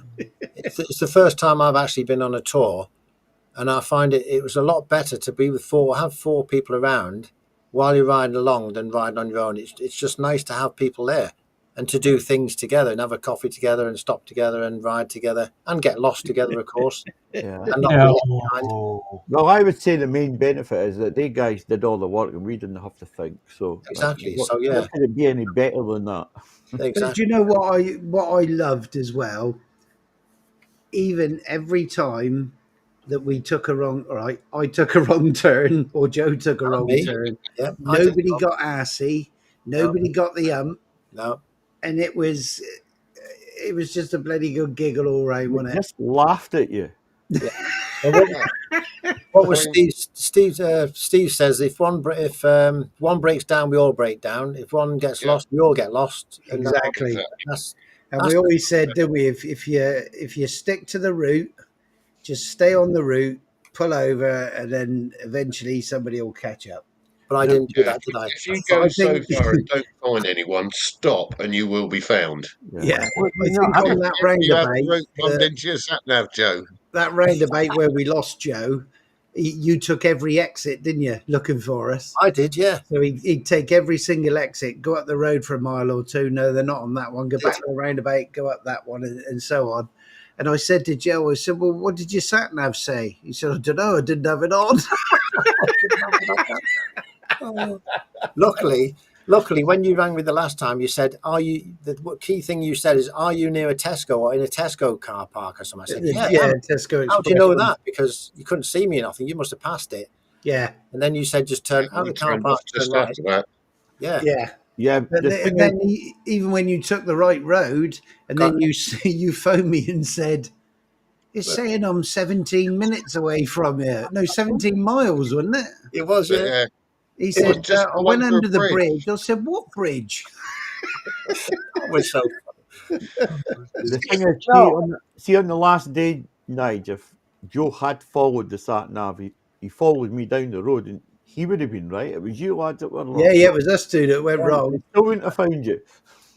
It's the first time I've actually been on a tour, and I find it was a lot better to be with have 4 people around while you're riding along than riding on your own. It's just nice to have people there and to do things together and have a coffee together and stop together and ride together and get lost together, of course. Yeah. And not be left behind. Well, I would say the main benefit is that they guys did all the work and we didn't have to think. So Exactly. What could it be any better than that? Exactly. But do you know what I loved as well? Even every time that we took a wrong, I took a wrong turn or Joe took a wrong turn. Yep, nobody got arsey. Nobody got the ump. No. And it was just a bloody good giggle all round, wasn't it? Just laughed at you. Yeah. What was Steve says, if one breaks down, we all break down. If one gets lost, we all get lost. And Exactly. And we always said, didn't we, if you stick to the route, just stay on the route, pull over, and then eventually somebody will catch up. But I didn't do that, did I? If you I go I so think- far and don't find anyone, stop and you will be found. Yeah, Well, I think on that You have the route plumbed roundabout, into your sat nav, Joe. that roundabout where we lost Joe, you took every exit, didn't you, looking for us? I did, yeah. So he'd take every single exit, go up the road for a mile or two. No, they're not on that one. Go back to the roundabout, go up that one, and so on. And I said to Joe, I said, well, what did your sat nav say? He said, I don't know. I didn't have it on. Oh. Luckily, when you rang me the last time, you said, "Are you?" The key thing you said is, "Are you near a Tesco or in a Tesco car park or something?" I said, "Yeah." Yeah, Tesco. How do you know that? Because you couldn't see me or nothing. You must have passed it. Yeah, And then you said, "Just turn out of the car park, turn Just right." after that. Yeah. yeah. Yeah, But the then, thing then even when you took the right road, and then you phoned me and said, "It's saying I'm 17 minutes away from here." No, 17 miles, wasn't it? It was, But, yeah. yeah, He it was said, just "I went under under a the bridge. bridge." I said, "What bridge?" That was so. the thing is, No. see on the last day, Nige, if Joe had followed the sat nav, he followed me down the road, and he would have been right. It was you lads that were wrong. Yeah, it was us two that went He wrong. still wouldn't have found you.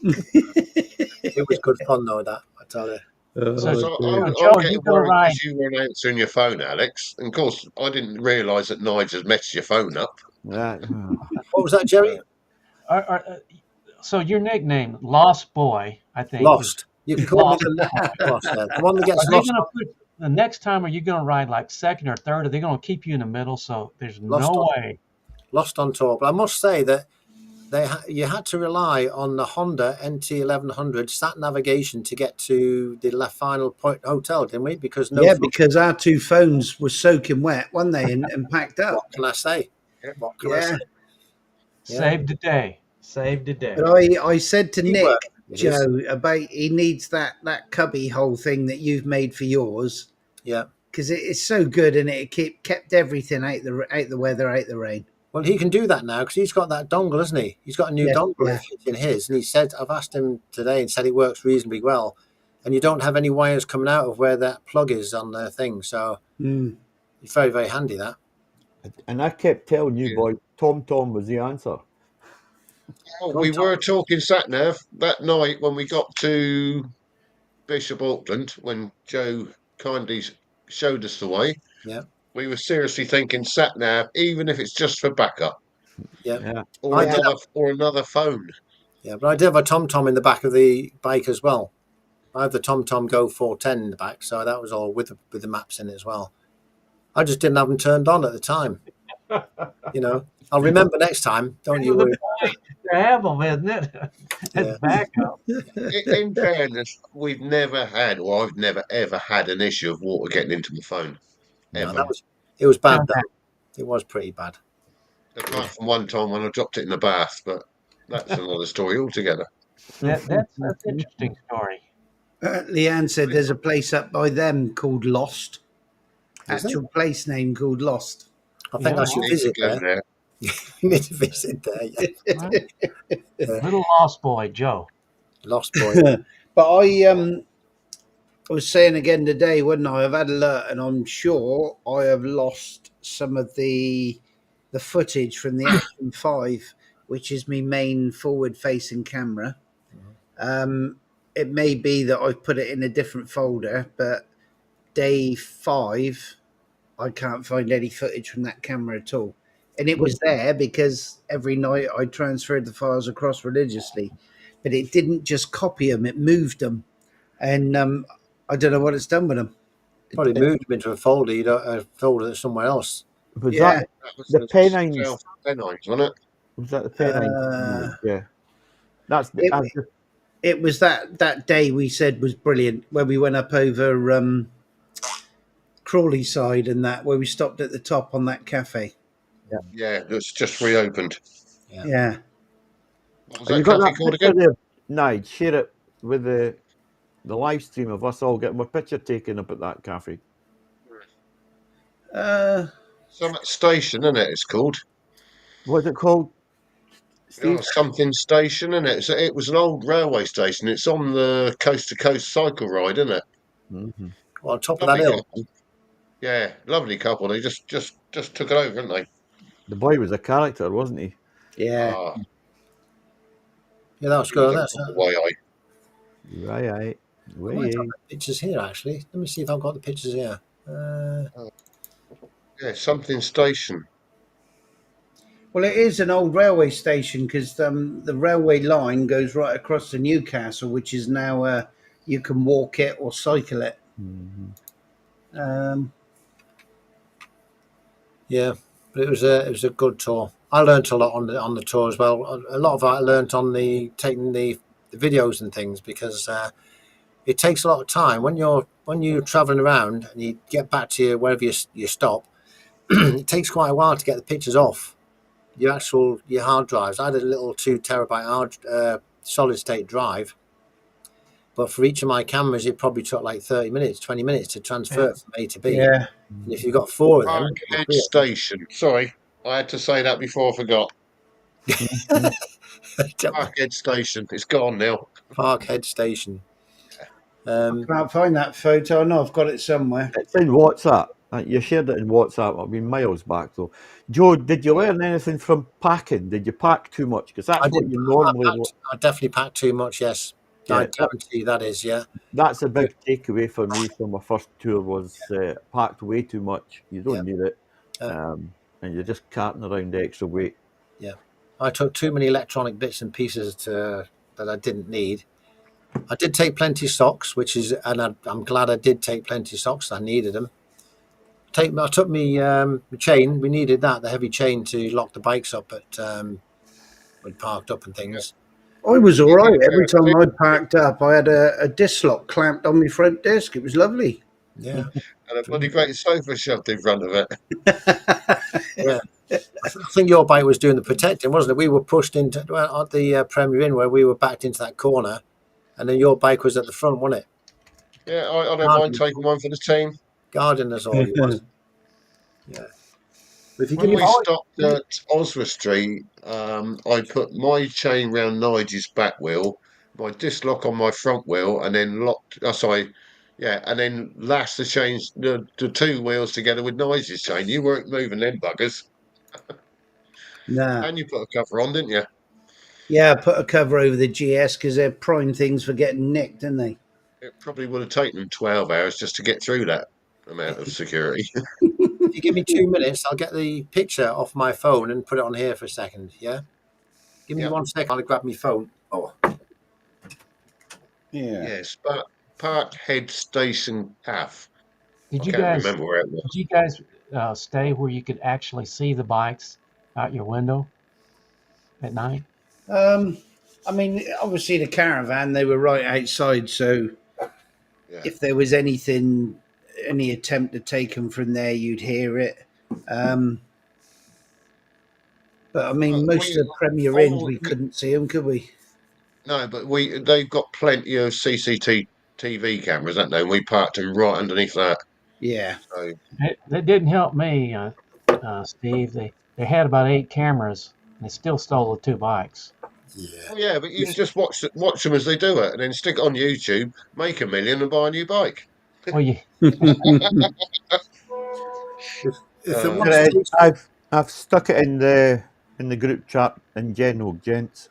It was good fun though. That I tell you. So, So I'm Joe, getting you're gonna worried ride. because you weren't answering your phone, Alex. And of course, I didn't realise that Nige has messed your phone up. Yeah. What was that, Jerry? So your nickname, Lost Boy, I think. Lost. You can call me Lost. the lost. Yeah. The one that Are gets they lost. gonna put the next time? Are you gonna ride like second or third? Are they gonna keep you in the middle? So there's Lost no on- way. Lost on tour. But I must say that you had to rely on the Honda NT1100 sat navigation to get to the final point hotel, didn't we? Because because our two phones were soaking wet, weren't they, and packed up. what can I say? What can I Yeah. say? Yeah. Saved the day. Saved the day. But I said to Teamwork, Nick, it is. Joe, about he needs that cubby hole thing that you've made for yours Yeah. because it's so good and it kept everything out the weather, out the rain. Well, he can do that now because he's got that dongle, hasn't he? He's got a new Yes, dongle yeah. that fits in his, and he said, "I've asked him today and said it works reasonably well, and you don't have any wires coming out of where that plug is on the thing, so it's very, very handy that." And I kept telling you, boy, Tom was the answer. Oh, we were talking sat nav that night when we got to Bishop Auckland when Joe kindly showed us the way. Yeah. We were seriously thinking sat nav, even if it's just for backup. Yeah. Or another phone. Yeah, but I did have a TomTom in the back of the bike as well. I have the TomTom Go 410 in the back, so that was all with the maps in it as well. I just didn't have them turned on at the time. I'll remember next time. Don't you worry. To have them, isn't it? It's backup. In fairness, we've never had, or I've never ever had an issue of water getting into my phone. No, Ever. it was bad though. It was pretty bad. Apart from one time when I dropped it in the bath, but that's another story altogether. That's an interesting story. Leanne said there's a place up by them called Lost. Actual place name called Lost. I think I should visit there. You need to visit there. Yeah. Little Lost Boy, Joe. Lost Boy. But I was saying again today, wasn't I? I've had a look, and I'm sure I have lost some of the footage from the Action 5, which is my main forward-facing camera. It may be that I've put it in a different folder, but day 5, I can't find any footage from that camera at all. And it was there because every night I transferred the files across religiously, but it didn't just copy them; it moved them, and I don't know what it's done with them. Probably moved them into a folder. You don't a folder somewhere else. Was Yeah. That was the Pennines? Pennines, wasn't it? Was that the Pennines? Yeah. That's It was that day we said was brilliant when we went up over Crawley side and that where we stopped at the top on that cafe. Yeah, it's just reopened. Yeah. What was Have you that got cafe that called picture again? there? Nige, share it with the live stream of us all getting a picture taken up at that cafe. Summit Station, isn't it? It's called. What's it called? Steve? something station, isn't it? So it was an old railway station. It's on the coast to coast cycle ride, isn't it? Mm-hmm. Well, on top of that Lovely hill. couple. Yeah, lovely couple. They just took it over, didn't they? The boy was a character, wasn't he? Yeah. Ah, Yeah, that was he was good. a That's proper way I. Right. I might have the pictures here, actually. Let me see if I've got the pictures here. Yeah, something station. Well, it is an old railway station because the railway line goes right across to Newcastle, which is now you can walk it or cycle it. Mm-hmm. Yeah, but it was a good tour. I learnt a lot on the tour as well. A lot of it I learnt on taking the videos and things, because it takes a lot of time when you're traveling around and you get back to wherever you stop. It takes quite a while to get the pictures off your hard drives. I had a little 2 terabyte solid state drive, but for each of my cameras it probably took like 30 minutes, 20 minutes to transfer it from A to B. Yeah. And if you've got 4 of them, or Parkhead 3 of Station. Sorry, I had to say that before I forgot. them, Parkhead Station. It's gone now. Parkhead Station. Can't find that photo. I know I've got it somewhere. It's in WhatsApp. You shared it in WhatsApp. I've been miles back though. Joe, did you learn anything from packing? Did you pack too much? Because that's what you normally. I definitely packed too much. Yes, Yeah, I guarantee that is. Yeah, that's a big takeaway for me from my first tour was packed way too much. You don't need it, and you're just carting around extra weight. Yeah, I took too many electronic bits and pieces that I didn't need. I did take plenty of socks, and I'm glad I did take plenty of socks. I needed them. I took me chain. We needed that, the heavy chain to lock the bikes up when parked up and things. I was all You right. get Every there, time I packed up, I had a disc lock clamped on my front disc. It was lovely. Yeah, and a bloody great sofa shoved in front of it. yeah. I think your bike was doing the protecting, wasn't it? We were pushed into at the Premier Inn where we were backed into that corner, and then your bike was at the front, wasn't it? Yeah, I don't mind taking one for the team. Guarding us all, he was. Yeah. But if you When give we me stopped at Oswald Street, I put my chain round Nige's back wheel, my disc lock on my front wheel, and then and then lashed the chains, the 2 wheels together with Nige's chain. You weren't moving them buggers, Nah. and you put a cover on, didn't you? Yeah, I put a cover over the GS because they're prime things for getting nicked, aren't they? It probably would have taken them 12 hours just to get through that amount of security. If you give me 2 minutes, I'll get the picture off my phone and put it on here for a second. Yeah. Give me 1 second. I'll grab my phone. Oh. Yeah. Yes, but Parkhead Station FAFF. Did I you can't guys remember where it was. did you guys stay where you could actually see the bikes out your window at night? I mean, obviously the caravan, they were right outside, so Yeah. if there was any attempt to take them from there, you'd hear it. But I mean, most of the Premier Inns, we couldn't see them, could we? No, but they've got plenty of CCTV cameras, haven't they? We parked them right underneath that. Yeah. So, That didn't help me, Steve. They had about 8 cameras. And they still stole the 2 bikes. Yeah. well, yeah, but you can just watch them as they do it, and then stick it on YouTube, make $1 million, and buy a new bike. Well, you If it Uh, was I've stuck it in the group chat in general, gents.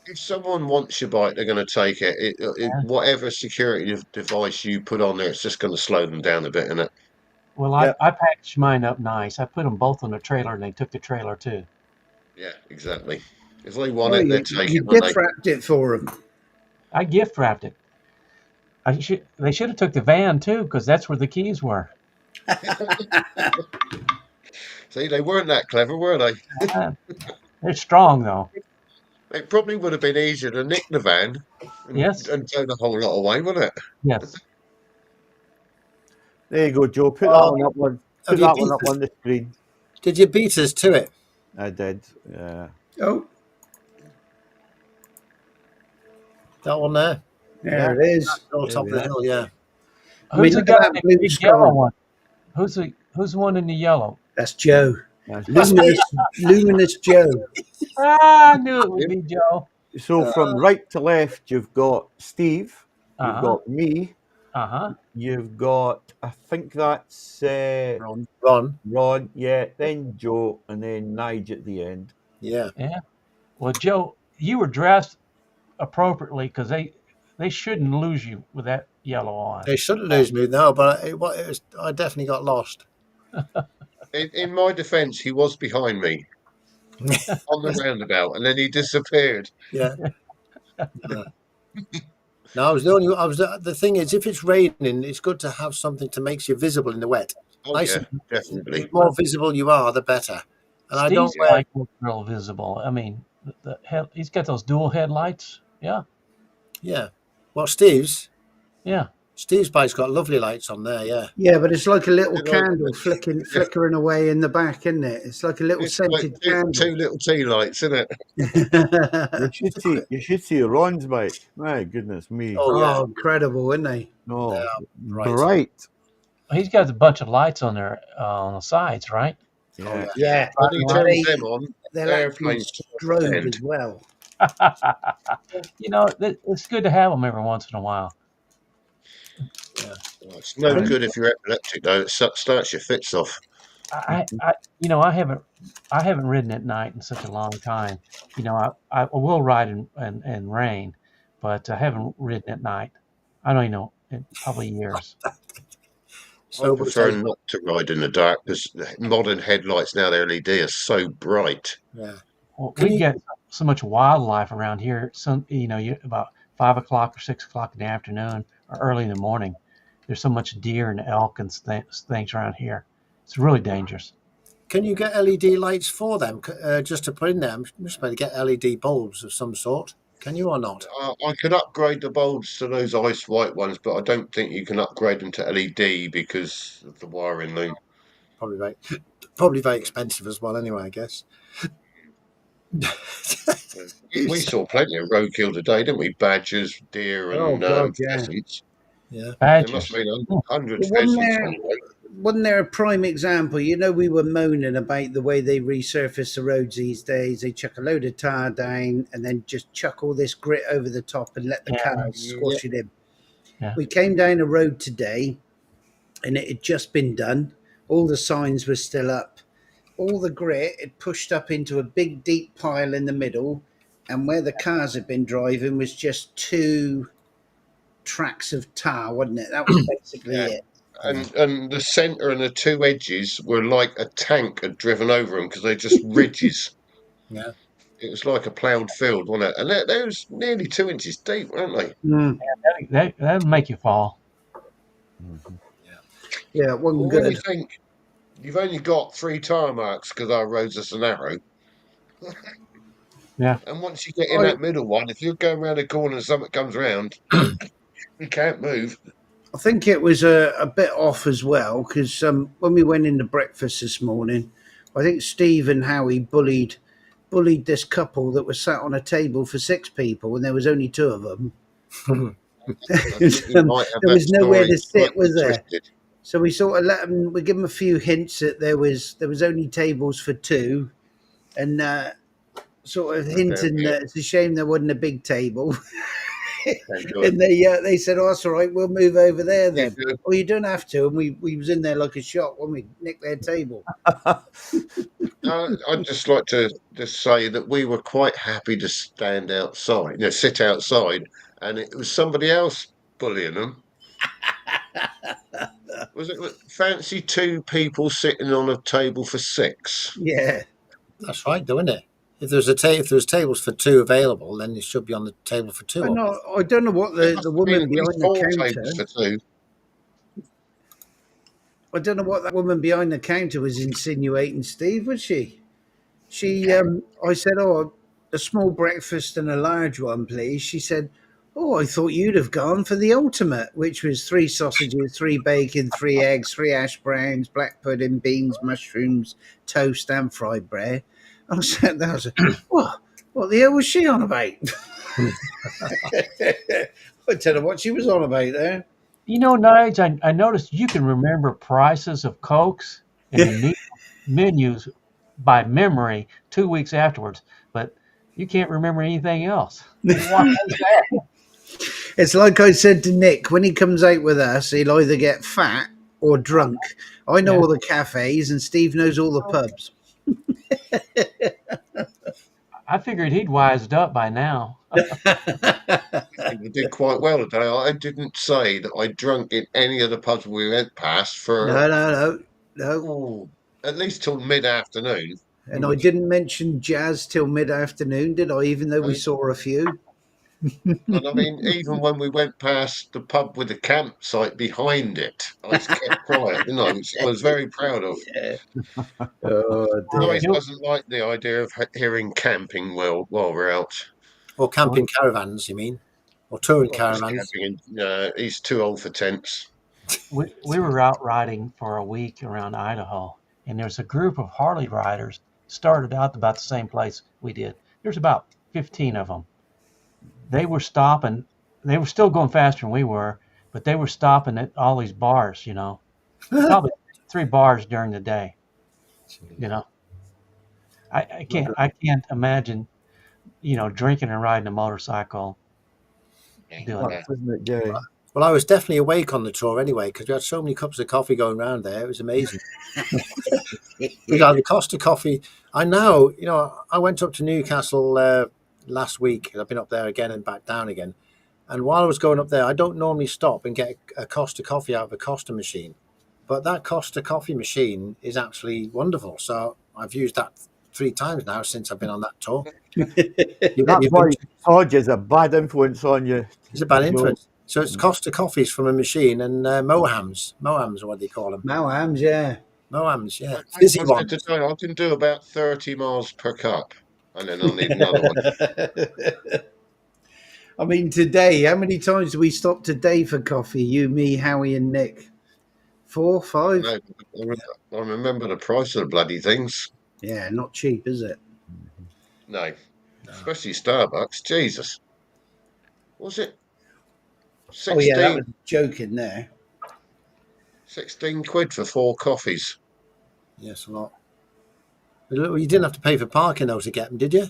if someone wants your bike, they're going to take it. Whatever security device you put on there, it's just going to slow them down a bit, isn't it? well, I packaged mine up nice. I put them both on the trailer, and they took the trailer too. Yeah, exactly. If they want it, they take you it. When gift wrapped it for them. I gift wrapped it. They should have took the van too, because that's where the keys were. See, they weren't that clever, were they? They're strong though. It probably would have been easier to nick the van Yes. and tow the whole lot away, wouldn't it? Yes. There you go, Joe. Put that one up on. Put that one up on the screen. Did you beat us to it? I did. Yeah. Oh, That one there? there it is. On top of the hill, yeah. I mean, Who's the look at guy that in blue the sky. yellow one? Who's the one in the yellow? That's Joe. Luminous Joe. I knew it would be Joe. So from right to left, you've got Steve, you've Uh-huh. got me, Uh-huh. you've got, I think that's Ron. yeah, then Joe, and then Nige at the end. Yeah. Yeah. Well, Joe, you were dressed appropriately because they shouldn't lose you with that yellow on. They shouldn't lose me now, but I definitely got lost. In my defence, he was behind me on the roundabout, and then he disappeared. Yeah. Yeah. No, I was the only. I was the thing is, if it's raining, it's good to have something to makes you visible in the wet. Oh Nice yeah, and- definitely. The more visible you are, the better. And I don't Steve's wear. light was real visible. I mean, he's got those dual headlights. Yeah. Yeah. Well, Steve's Yeah. bike's got lovely lights on there. Yeah. Yeah, but it's like a little Good old- candle flickering away in the back, isn't it? It's like a little It's like scented two candle. little tea lights, isn't it? You should see Ron's bike. My goodness me. Oh yeah. Oh, incredible, isn't they? Oh, bright. bright. He's got a bunch of lights on there on the sides, right? Oh, Yeah. Yeah, When he turns them on, they're actually airplanes strobe stand. as well. It's good to have them every once in a while. Oh, it's no good if you're epileptic though. It starts your fits off. I haven't ridden at night in such a long time. I will ride in rain, but I haven't ridden at night. I don't even know, in probably years. So I prefer not to ride in the dark because modern headlights now, the LED are so bright. yeah. Well, Can we you- get so much wildlife around here. You about 5 o'clock or 6 o'clock in the afternoon or early in the morning. There's so much deer and elk and things around here. It's really dangerous. Can you get LED lights for them just to put in there? I'm just supposed to get LED bulbs of some sort. Can you or not? I could upgrade the bulbs to those ice white ones, but I don't think you can upgrade them to LED because of the wiring loom. Probably very expensive as well. Anyway, I guess. We saw plenty of roadkill today, didn't we? Badgers, deer, and Oh, God, yeah. pheasants. Yeah. There must Badgers. have been hundreds Well, of wasn't pheasants there- on the road. Wasn't there a prime example? We were moaning about the way they resurface the roads these days. They chuck a load of tar down and then just chuck all this grit over the top and let the Yeah. cars squash it in. Yeah. We came down a road today and it had just been done. All the signs were still up. All the grit had pushed up into a big, deep pile in the middle. And where the cars had been driving was just 2 tracks of tar, wasn't it? That was basically Yeah. it. And the centre and the two edges were like a tank had driven over them because they're just ridges. Yeah. It was like a ploughed field, wasn't it? And they was nearly 2 inches deep, weren't they? That'll make you fall. Yeah, it wasn't Well, good. when you think you've only got 3 tyre marks because our roads are so narrow. Yeah. And once you get in that middle one, if you're going around a corner and something comes around, you can't move. I think it was a bit off as well because when we went into breakfast this morning, I think Steve and Howie bullied this couple that was sat on a table for 6 people and there was only 2 of them. I think you might have There that was nowhere to story sit, was there? twisted. So we sort of we give them a few hints that there was only tables for 2, and sort of hinting that it's a shame there wasn't a big table. And they said, "Oh, that's all right, we'll move over there then." Yeah. Well, you don't have to. And we was in there like a shot when we nicked their table. I'd just like to just say that we were quite happy to stand outside, sit outside, and it was somebody else bullying them. Was it fancy 2 people sitting on a table for 6? Yeah. That's right, though, isn't it? If there's tables for 2 available, then it should be on the table for 2. I don't know what the woman behind the 4 counter. tables for 2. I don't know what that woman behind the counter was insinuating, Steve, was she? I said, "Oh, a small breakfast and a large one, please." She said, "Oh, I thought you'd have gone for the ultimate, which was 3 sausages, 3 bacon, 3 eggs, 3 hash browns, black pudding, beans, mushrooms, toast, and fried bread." I said, what the hell was she on about? I don't know what she was on about there. Nige, I noticed you can remember prices of Cokes and the menus by memory 2 weeks afterwards, but you can't remember anything else. Why is that? It's like I said to Nick, when he comes out with us, he'll either get fat or drunk. I know Yeah. all the cafes, and Steve knows all the pubs. I figured he'd wised up by now. I think we did quite well today. I didn't say that I drunk in any of the pubs we went past for No. at least till mid-afternoon. And I didn't mention jazz till mid-afternoon, did I? Even though we saw a few. And I mean, even when we went past the pub with the campsite behind it, I just kept quiet, didn't I? Which I was very proud of. Yeah. Oh dear. Lois doesn't like the idea of hearing camping while we're out. Or camping caravans, you mean? Or touring Well, just caravans? camping he's too old for tents. We were out riding for a week around Idaho, and there's a group of Harley riders started out about the same place we did. There's about 15 of them. They were stopping. They were still going faster than we were, but they were stopping at all these bars, probably 3 bars during the day. I can't imagine, drinking and riding a motorcycle. Doing that. Isn't it, Jerry? Well, I was definitely awake on the tour anyway because we had so many cups of coffee going around there. It was amazing. We got the Costa coffee. I know, I went up to Newcastle last week. I've been up there again and back down again. And while I was going up there, I don't normally stop and get a Costa coffee out of a Costa machine. But that Costa coffee machine is absolutely wonderful. So I've used that 3 times now since I've been on that tour. That's why Tojj is a bad influence on you. It's a bad influence. So it's Costa coffees from a machine and Mohams. Mohams are what they call them. Mohams, yeah. Mohams, yeah. I Fizzy ones. today I can do about 30 miles per cup, and then I'll need another one. I mean, today, how many times do we stop today for coffee? You, me, Howie, and Nick? 4, 5? No, I remember the price of the bloody things. Yeah, not cheap, is it? No. Especially Starbucks. Jesus. Was it 16, Oh, yeah, that was joking there. 16 quid for 4 coffees? Yes, a lot. You didn't have to pay for parking though to get them, did you?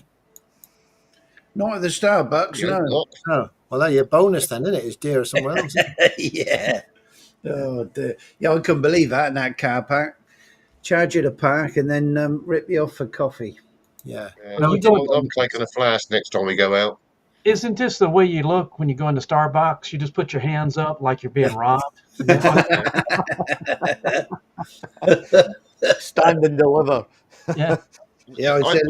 Not at the Starbucks, no. Not. Oh, well, that's your bonus then, isn't it? It's dearer somewhere else. Yeah. Oh, dear. Yeah, I couldn't believe that in that car park. Charge you to park and then rip you off for coffee. Yeah. Well, you go- I'm taking a flask next time we go out. Isn't this the way you look when you go into Starbucks? You just put your hands up like you're being robbed. Stand and deliver. Yeah. Yeah, I said,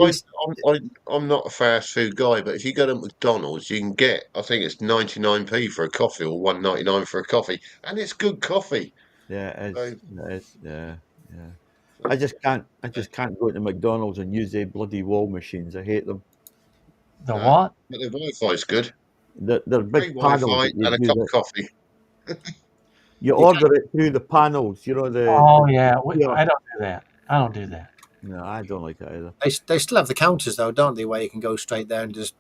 I'm not a fast food guy, but if you go to McDonald's, you can get, I think it's 99p for a coffee or 1.99 for a coffee, and it's good coffee. Yeah, it is. So- It is. Yeah. I just can't go to McDonald's and use their bloody wall machines. I hate them. The what? But the Wi-Fi's good. They're Free big panels. Wi-Fi that you and a do cup that- of coffee. You order it through the panels. You know the. Oh yeah. Yeah. I don't do that. I don't do that. No, I don't like it either. They still have the counters though, don't they, where you can go straight there and just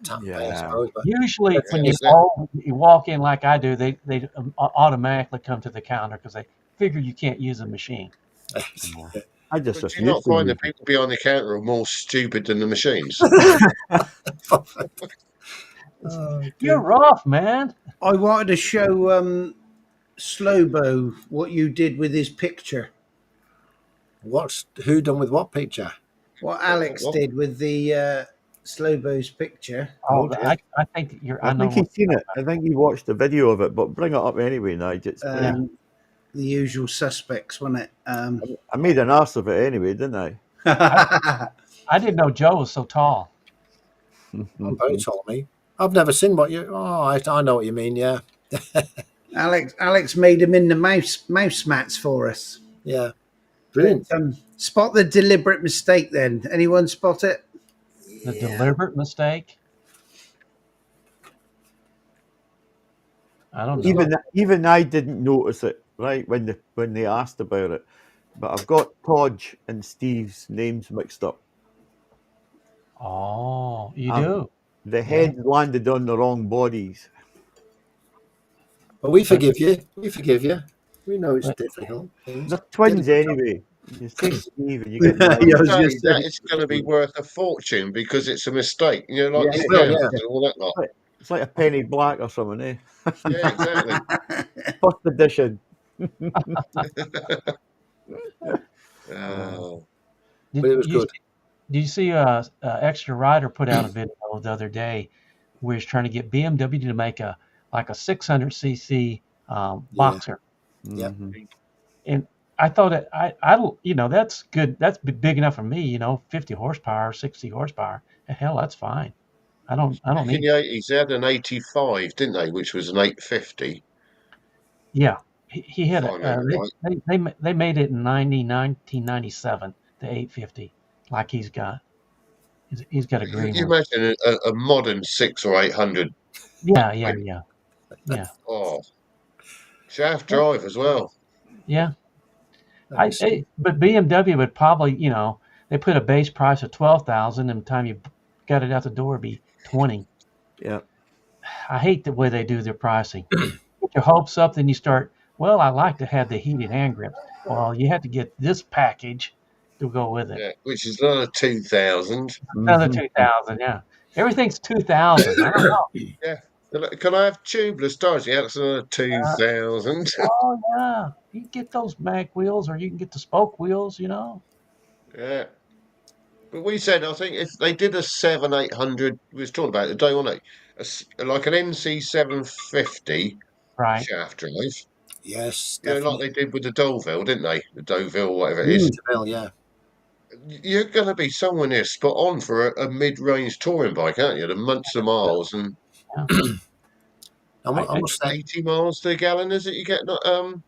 tap pay, I Yeah. suppose. But Usually, when Yeah. you walk in like I do, they automatically come to the counter because they figure you can't use a machine. I just But do you not refuse to find use the people behind the counter are more stupid than the machines? You're rough, man. I wanted to show Slowbo what you did with his picture. who done with what picture? What Alex What? did with the Slowbo's picture. Oh, dear. I think you're. I I know. think he's seen it. I think he watched the video of it, but bring it up anyway, Nige. It's The usual suspects, wasn't it? I made an arse of it anyway, didn't I? I didn't know Joe was so tall. I'm very tall, me. I've never seen what you. Oh, I know what you mean. Yeah, Alex made him in the mouse mats for us. yeah, brilliant. Spot the deliberate mistake then. Anyone spot it? The deliberate mistake. I don't know. Even I didn't notice it right when they asked about it, but I've got Tojj and Steve's names mixed up. Oh, you Um, do. The heads landed on the wrong bodies. But we forgive you. We forgive you. We know it's difficult. They're twins anyway. You say Steve and you get Yeah, Nige. I was Say just that saying. it's going to be worth a fortune because it's a mistake. You know, like Yeah. It will, scams yeah. and all that lot. It's like a penny black or something, eh? Yeah, exactly. First edition. Oh, But it was good. Did you see Extra Rider put out a video the other day where he's trying to get BMW to make a 600cc Yeah. boxer, Yep. Mhm. and I thought I don't, that's good. That's big enough for me. 50 horsepower, 60 horsepower. Hell, that's fine. I don't back in need. the 80s, they had an 85, didn't they? Which was an 850, Yeah, he if had I remember right. they made it in 1997, the 850, like he's got. He's got a green You one. imagine a modern 6 or 800. Yeah. Oh, shaft drive as well. Yeah. Let me see. But BMW would probably, they put a base price of 12,000, and by the time you got it out the door, it'd be 20. Yeah. I hate the way they do their pricing. Get your hopes up, then you start. Well, I like to have the heated hand grips. Well, you have to get this package to go with it. Yeah, which is another 2,000. Another Mhm. 2,000. Yeah, everything's 2,000. I don't know. Yeah. Can I have tubeless tires? Yeah, that's another 2,000. Oh yeah, you can get those mag wheels, or you can get the spoke wheels. Yeah. But we said, I think if they did a 7, 800, we was talking about it today, wasn't it? Like an NC 750 Right. shaft drive. Yes, You know, like definitely. they did with the Deauville, didn't they? The Deauville, whatever it is. Mm. Seville, yeah. You're going to be somewhere near spot on for a mid-range touring bike, aren't you? The months of miles and Yeah. I I must say, 80 miles to a gallon, is it? You get, Alex?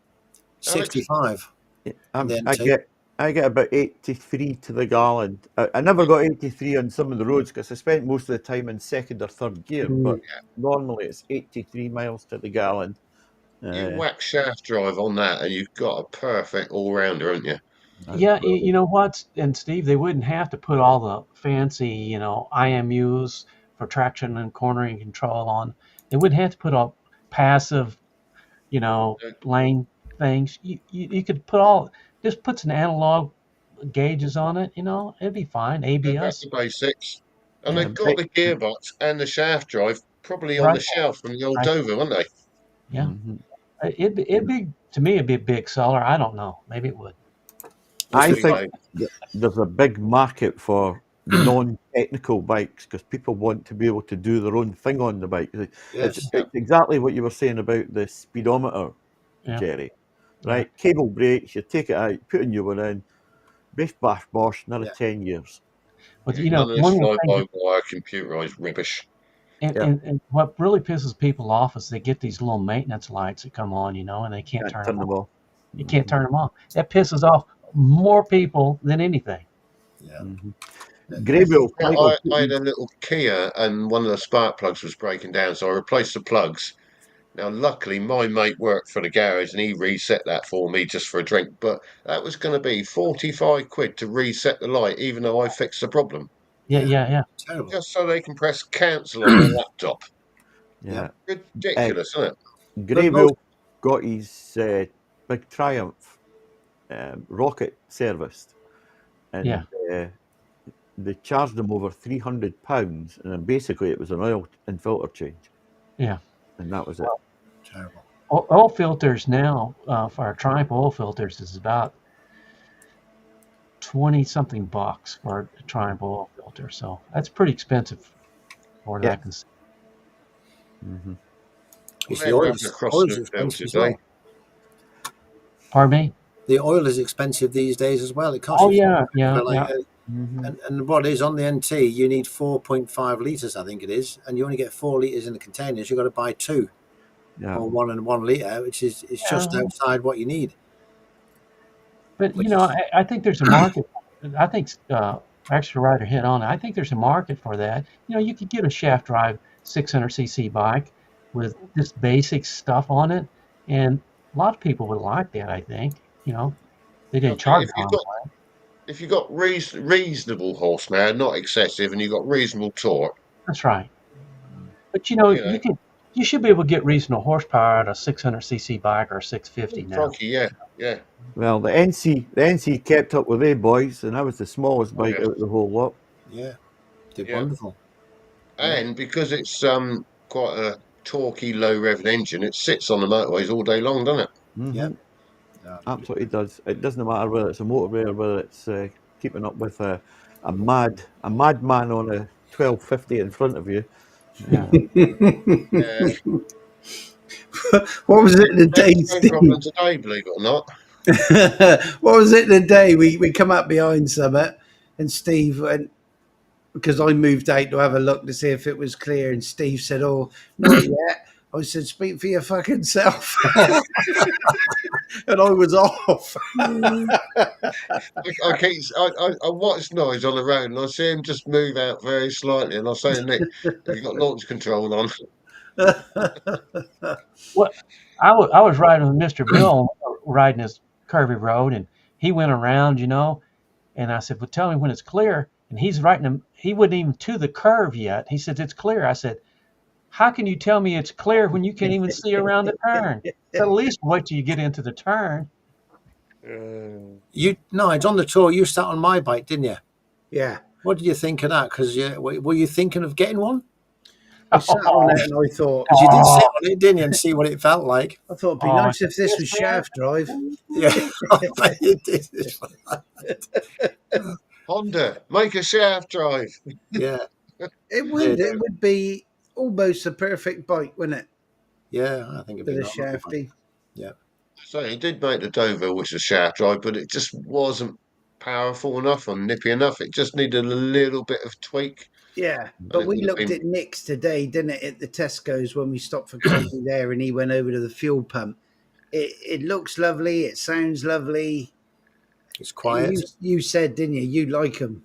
65 Yeah, in the I NT. get about 83 to the gallon. I never got 83 on some of the roads because I spent most of the time in second or third gear. But normally it's 83 miles to the gallon. You whack shaft drive on that and you've got a perfect all-rounder, haven't you? Yeah, you know what, and Steve, they wouldn't have to put all the fancy, IMUs for traction and cornering control on. They wouldn't have to put all passive, Yeah, lane things. You could just put some analog gauges on it. It'd be fine. go back ABS. to basics. And Yeah, they've got the gearbox and the shaft drive probably on right. the shelf from the old Right. Dover, aren't they? Yeah, Mhm. it'd be to me it'd be a big seller. I don't know. Maybe it would. I Who think knows? there's a big market for non-technical bikes because people want to be able to do their own thing on the bike. It's Yes. exactly what you were saying about the speedometer, Yeah. Jerry. Yeah. Right? Cable brakes, you take it out, put a new one in, biff bash bosh, another Yeah. 10 years. But Yeah, none of this one of the things, fly-by-wire computerized rubbish. and, Yeah. and what really pisses people off is they get these little maintenance lights that come on, and they can't turn them off. off. You can't turn them off. That pisses off more people than anything. Yeah. Mhm. Greybill, Yeah, Michael. I had a little Kia and one of the spark plugs was breaking down, so I replaced the plugs. Now, luckily, my mate worked for the garage and he reset that for me just for a drink. But that was going to be 45 quid to reset the light, even though I fixed the problem, Yeah. Terrible. just so they can press cancel on their laptop. Yeah. Ridiculous, isn't it? But most, Greybill got his big Triumph rocket serviced, and Yeah. they charged him over £300, and then basically it was an oil and filter change, Yeah. and that was it. terrible. Oil filters now for our Triumph oil filters is about 20 something bucks for a Triumph oil filter. So that's pretty expensive for what I can see. Mm-hmm. It's They're the going across oil new is expensive filters, as well. eh? Pardon me? The oil is expensive these days as well. It costs Oh, you yeah. and what is on the NT, you need 4.5 litres, I think it is, and you only get 4 litres in the containers. You've got to buy 2 Yeah. or 1 and 1 litre, which is just outside what you need. But, I think there's a market. I think Extra Rider hit on it. I think there's a market for that. You could get a shaft drive 600cc bike with just basic stuff on it, and a lot of people would like that, I think. They didn't charge If you've got reasonable horsepower, not excessive, and you've got reasonable torque, That's right. But you know, you could You should be able to get reasonable horsepower out of a 600cc bike or a 650 now. Funky, yeah. Well, the NC kept up with their boys, and I was the smallest bike Yeah. out of the whole lot. Yeah, did Yeah. wonderful. Yeah. And because it's quite a torquey, low revving engine, it sits on the motorways all day long, doesn't it? Yeah. Absolutely does. It doesn't matter whether it's a motorway or whether it's keeping up with a madman on a 1250 in front of you. Yeah. What was it the day, Same Steve? problem today, believe it or not. What was it the day we come up behind Summit and Steve went, because I moved out to have a look to see if it was clear, and Steve said, "Oh, not yet." I said, "Speak for your fucking self." And I was off. I watch Nige on the road and I see him just move out very slightly, and I say to Nick, "Have you got launch control on?" What I was riding with Mr. Bill, riding his curvy road, and he went around, and I said, "Well, tell me when it's clear." And he's riding him. He wasn't even to the curve yet. He said, "It's clear." I said, "How can you tell me it's clear when you can't even see around the turn? So at least wait till you get into the turn." It's on the tour. You sat on my bike, didn't you? Yeah. What did you think of that? Because were you thinking of getting one? I sat on it and I thought, 'Cause you did sit on it, didn't you, and see what it felt like? I thought it'd be nice if this was shaft drive. Yeah, I bet you did. Honda, make a shaft drive. Yeah, It would be almost a perfect bike, wouldn't it? yeah, I think it'd For be the a lovely bike. shafty. Yeah, So he did make the Deauville, which was shaft drive, but it just wasn't powerful enough or nippy enough. It just needed a little bit of tweak. Yeah, And but it we would have looked been, at Nick's today, didn't it, at the Tesco's when we stopped for coffee there, and he went over to the fuel pump. It looks lovely. It sounds lovely. it's quiet. You said, didn't you? You like them.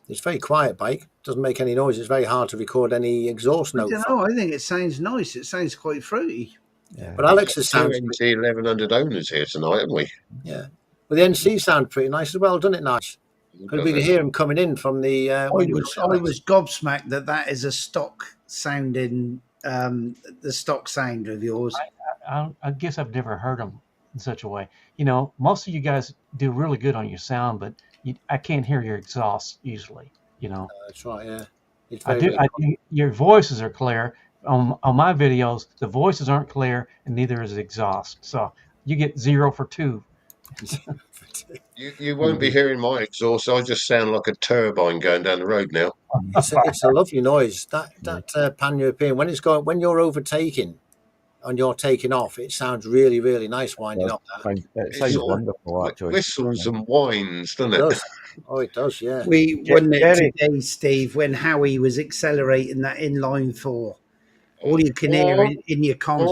It's a very quiet bike. Doesn't make any noise. It's very hard to record any exhaust I note. don't know. I think it sounds nice. It sounds quite fruity. Yeah, but Alex's two sounds. NT 1100 owners here tonight, haven't we? Yeah, well, the NC sound pretty nice as well, doesn't it? Nice. Because we could hear him coming in from the. I was gobsmacked that is a stock sounding, the stock sound of yours. I guess I've never heard them in such a way. Most of you guys do really good on your sound, but I can't hear your exhaust usually. That's right. Yeah, it's I very, do. Your voices are clear. On my videos, the voices aren't clear, and neither is the exhaust. So you get 0 for 2. You won't be hearing my exhaust. I just sound like a turbine going down the road now. It's a lovely noise. That pan-European when you're overtaking and you're taking off, it sounds really, really nice winding up. It sounds wonderful, actually. Whistles and whines, doesn't It it? does. Oh, it does. Yeah. We wasn't it today, Steve, when Howie was accelerating that inline 4. All you can hear in your comms.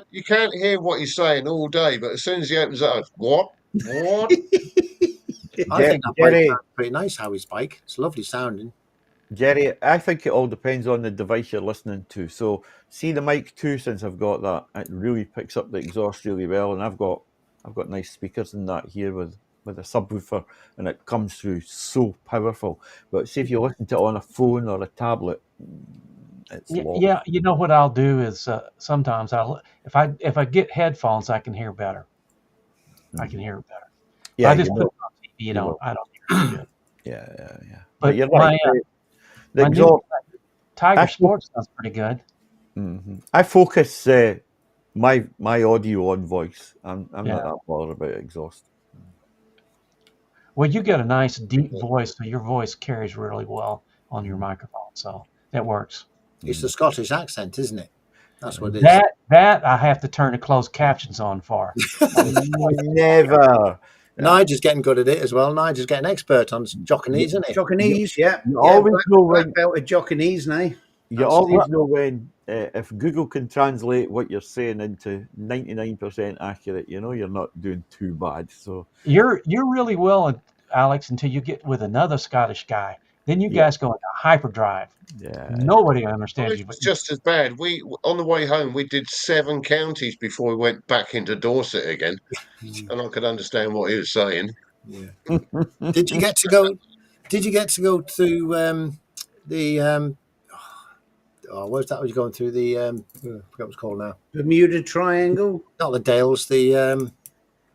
You can't hear what he's saying all day, but as soon as he opens up, what? I think that bike sounds pretty nice. Howie's bike. It's lovely sounding. Jerry, I think it all depends on the device you're listening to. So, see the mic 2, since I've got that, it really picks up the exhaust really well, and I've got nice speakers in that here with a subwoofer, and it comes through so powerful. But see if you listen to it on a phone or a tablet, it's lost. Yeah. You know what I'll do is sometimes if I get headphones, I can hear better. I can hear it better. Yeah, I just put it on TV. I don't hear it good. Yeah. But you're right. My new Tiger Sport sounds pretty good. Mm-hmm. I focus my audio on voice. I'm not that bothered about exhaust. Well, you got a nice deep voice, so your voice carries really well on your microphone, so that works. It's the Scottish accent, isn't it? That's what it is. That I have to turn the closed captions on for. Never. Nige's getting good at it as well. Nige's getting expert on Jockinese, isn't he? Jockinese, yeah. You always know when black belt of Jockinese now. you always know when if Google can translate what you're saying into 99% accurate, you're not doing too bad. So You're really well, Alex, until you get with another Scottish guy. Then you guys go into hyperdrive. Yeah. Nobody understands you. It's just as bad. We on the way home we did 7 counties before we went back into Dorset again, and I could understand what he was saying. Yeah. Did you get to go to The what was that? Was going through the I forget what it's called now. Bermuda Triangle. Not the Dales. The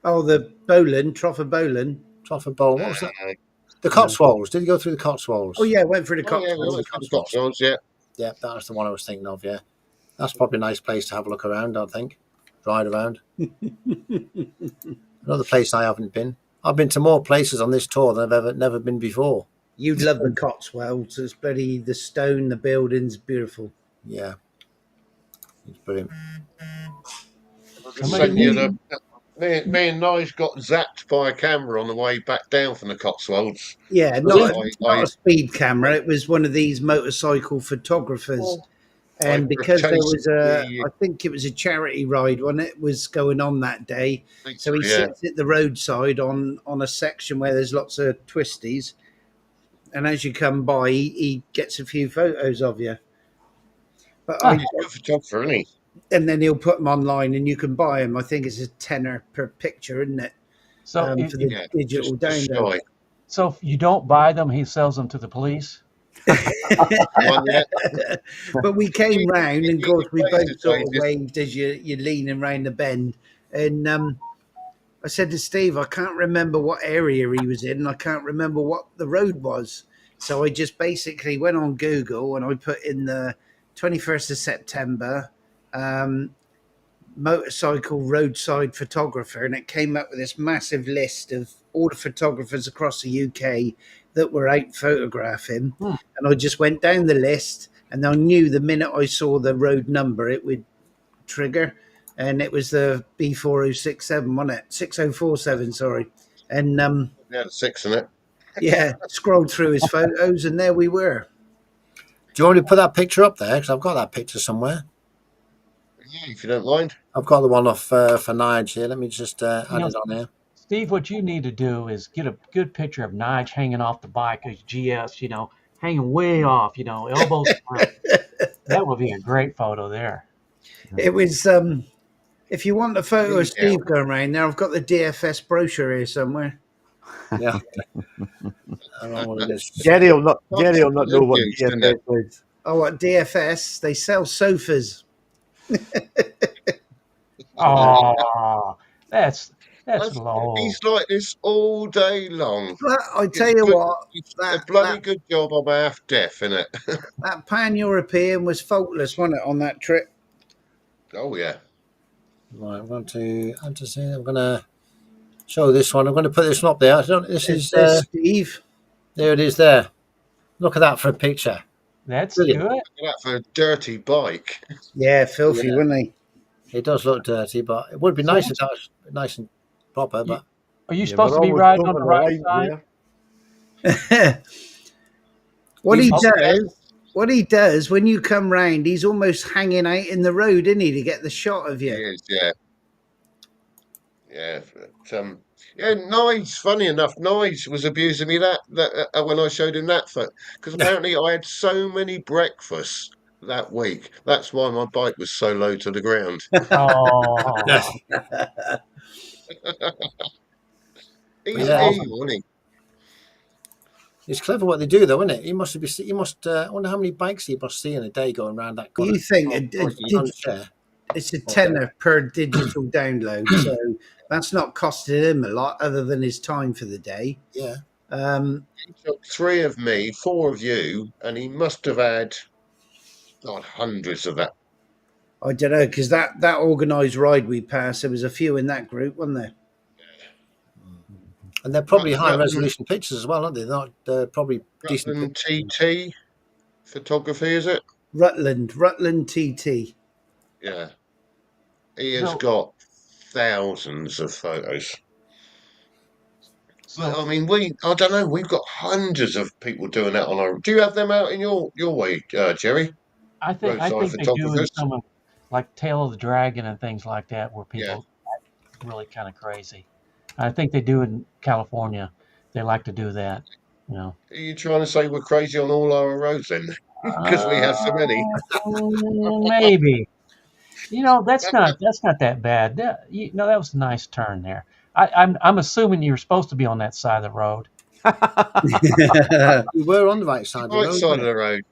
Oh, the Boland, Trough of Boland. Trafford Bowl. What was that? Uh, The Cotswolds. Did you go through the Cotswolds? Oh yeah, went for the oh yeah, we Cotswolds. went through the Cotswolds. Yeah. Yeah, that's the one I was thinking of. Yeah, that's probably a nice place to have a look around. I think, ride around. Another place I haven't been. I've been to more places on this tour than I've never been before. You'd love the Cotswolds. It's bloody the stone, the buildings, beautiful. Yeah, it's brilliant. Sent you the, me and Nige got zapped by a camera on the way back down from the Cotswolds. Yeah, Was not a speed camera. It was one of these motorcycle photographers. And because there was I think it was a charity ride when it was going on that day. So he sits at the roadside on a section where there's lots of twisties. And as you come by, he gets a few photos of you. But he's a good photographer, isn't he? And then he'll put them online and you can buy them. I think it's a tenner per picture, isn't it? So for the digital download. So if you don't buy them, he sells them to the police. But we came round and of course we both sort of waved as you're leaning round the bend. And I said to Steve, I can't remember what area he was in. And I can't remember what the road was. So I just basically went on Google and I put in the 21st of September motorcycle roadside photographer, and it came up with this massive list of all the photographers across the UK that were out photographing. And I just went down the list and I knew the minute I saw the road number it would trigger, and it was the B4067, wasn't it? 6047, sorry. And yeah, the 6 in it. Yeah, scrolled through his photos and there we were. Do you want me to put that picture up there? Because I've got that picture somewhere. Yeah, if you don't mind. I've got the one off for Nige here. Let me just add it on here. Steve, what you need to do is get a good picture of Nige hanging off the bike, his GS, hanging way off, elbows down. That would be a great photo there. It was, if you want a photo of Steve going around there, I've got the DFS brochure here somewhere. Yeah. I don't know what it is. Jerry will not know what DFS is. Oh, what DFS? They sell sofas. Oh, that's low. He's like this all day long. But I tell you what, a bloody good job I'm half deaf, innit? That pan-European was faultless, wasn't it, on that trip? Oh yeah. Right, I'm going to show this one. I'm going to put this one up there. This is Steve. There it is there. Look at that for a picture. That's brilliant. good. Look at that for a dirty bike. Yeah, filthy, wouldn't he? It does look dirty, but it would be nice if that was nice and proper. But are you supposed to be riding on the right side? What he does when you come round, he's almost hanging out in the road, isn't he, to get the shot of you? He is, yeah. Yeah, but, Nige, funny enough, Nige was abusing me that when I showed him that because apparently I had so many breakfasts that week. That's why my bike was so low to the ground. Oh. He's evil, isn't he? It's clever what they do, though, isn't it? I wonder how many bikes he must see in a day going around that corner. You think it's a tenner per digital download, so that's not costing him a lot other than his time for the day. Yeah. He took 3 of me, 4 of you, and he must have had hundreds of that. I don't know, because that organised ride we passed, there was a few in that group, wasn't there? And they're probably high resolution pictures as well, aren't they? They're not probably decent. TT photography, is it? Rutland TT. Yeah. He has got thousands of photos. I mean, I don't know, we've got hundreds of people doing that on our. Do you have them out in your way, Jerry? I think they do in some of, like Tail of the Dragon and things like that, where people are really kind of crazy. I think they do in California. They like to do that, Are you trying to say we're crazy on all our roads then? Because we have so many. Maybe. That's not that bad. That was a nice turn there. I'm assuming you're supposed to be on that side of the road. We were on the right side of the Right road. side weren't of we? the road.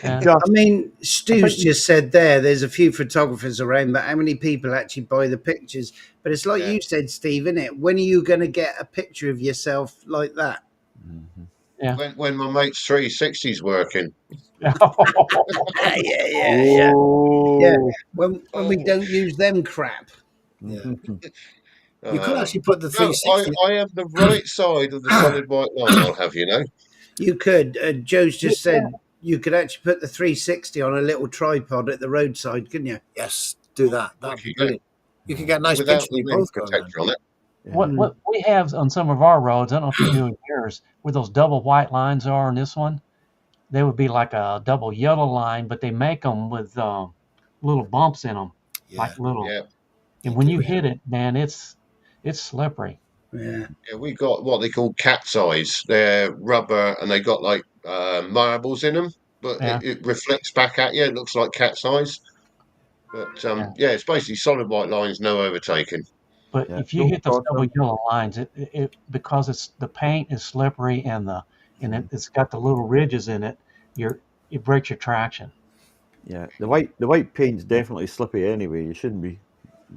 Yeah. Just, I mean, I Stu's think- just said there's a few photographers around, but how many people actually buy the pictures? But it's like Yeah. you said, Steve, isn't it? When are you going to get a picture of yourself like that? Yeah. When my mate's 360's working. Yeah. Yeah. Oh. When we Oh. don't use them crap. Yeah. Mhm. You could actually put the No, 360. I am the right side of the solid white line, I'll have you know. You could. Joe's just Yeah. said you could actually put the 360 on a little tripod at the roadside, couldn't you? Yes, do that. That'd be Okay, brilliant. You could get a nice Without picture of the you wind both going around. protector on it. What we have on some of our roads, I don't know if you do in yours, where those double white lines are on this one, they would be like a double yellow line, but they make them with little bumps in them, Yeah. like little. Yeah. And when you hit it, man, it's slippery. Yeah. Yeah, we got what they call cat's eyes. They're rubber and they got like marbles in them, but Yeah. it reflects back at you. It looks like cat's eyes. But yeah, it's basically solid white lines, no overtaking. But Yeah. if you Don't hit those cross double them. yellow lines, it because the paint is slippery and it's got the little ridges in it, it breaks your traction. Yeah, the white paint's definitely slippy anyway. You shouldn't be.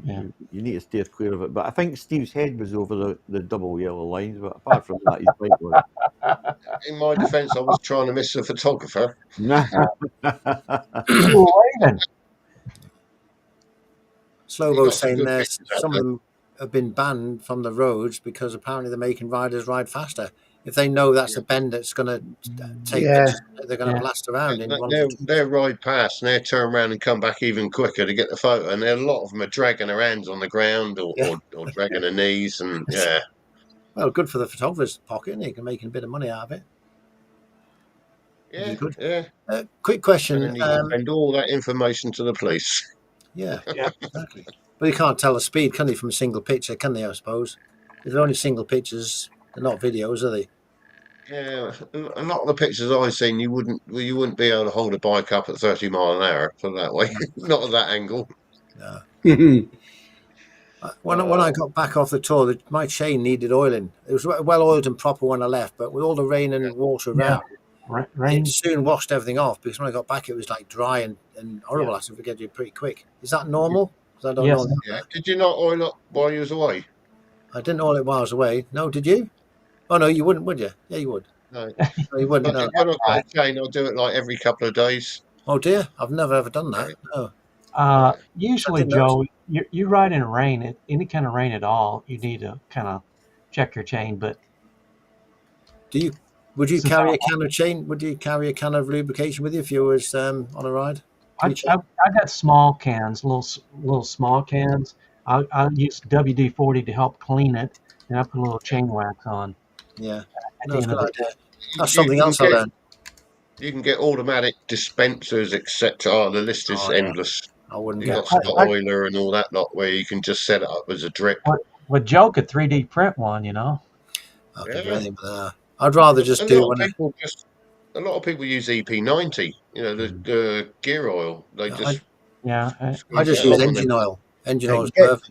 Yeah. You need to steer clear of it. But I think Steve's head was over the double yellow lines. But apart from that, his bike was. In my defence, I was trying to miss the photographer. You were waving. Slovo's got some saying good there pictures out some of there. them have been banned from the roads because apparently they're making riders ride faster. If they know that's the bend that's going to take Yeah. pictures, they're going to Yeah. blast around in one They'll ride past and they'll turn around and come back even quicker to get the photo. And a lot of them are dragging their hands on the ground or dragging their knees. And yeah, Well, good for the photographer's pocket, and he can make a bit of money out of it. yeah, Good. yeah. Quick And question. then you can send all that information to the police. Yeah, Yeah. exactly. But you can't tell the speed, can they, from a single picture, can they, I suppose? If they're only single pictures, they're not videos, are they? Yeah, a lot of the pictures I've seen, you wouldn't be able to hold a bike up at 30 mile an hour, put it that way. Not at that angle. No. When I got back off the tour, my chain needed oiling. It was well oiled and proper when I left, but with all the rain and water Yeah. around, Rain. it soon washed everything off, because when I got back, it was like dry and horrible. I had to forget you pretty quick. Is that normal? 'Cause I don't Yes. know. Yeah. Did you not oil up while you was away? I didn't oil it while I was away. No, did you? Oh, no, you wouldn't, would you? Yeah, you would. No. No, you wouldn't. No. When I've got a chain, I'll do it like every couple of days. Oh, dear. I've never ever done that. No. Usually, I didn't notice. Joe, you ride in rain, any kind of rain at all, you need to kind of check your chain. But Would you Since carry a can of chain? Would you carry a can of lubrication with you if you was on a ride? I got small cans, little small cans. I use WD-40 to help clean it, and I put a little chain wax on. Yeah. At No, the that's end a of good the idea. That's something else I learned. You can get automatic dispensers, etc. Oh, the list is Oh, yeah. endless. I wouldn't You've get got spot oiler and all that lot where you can just set it up as a drip. But Joe could 3D print one, you know. I could do Yeah. anything with that. I'd rather just do when A lot of people use EP90, the gear oil. They Yeah, just Yeah. I just Yeah. use engine oil. Engine oil is It perfect.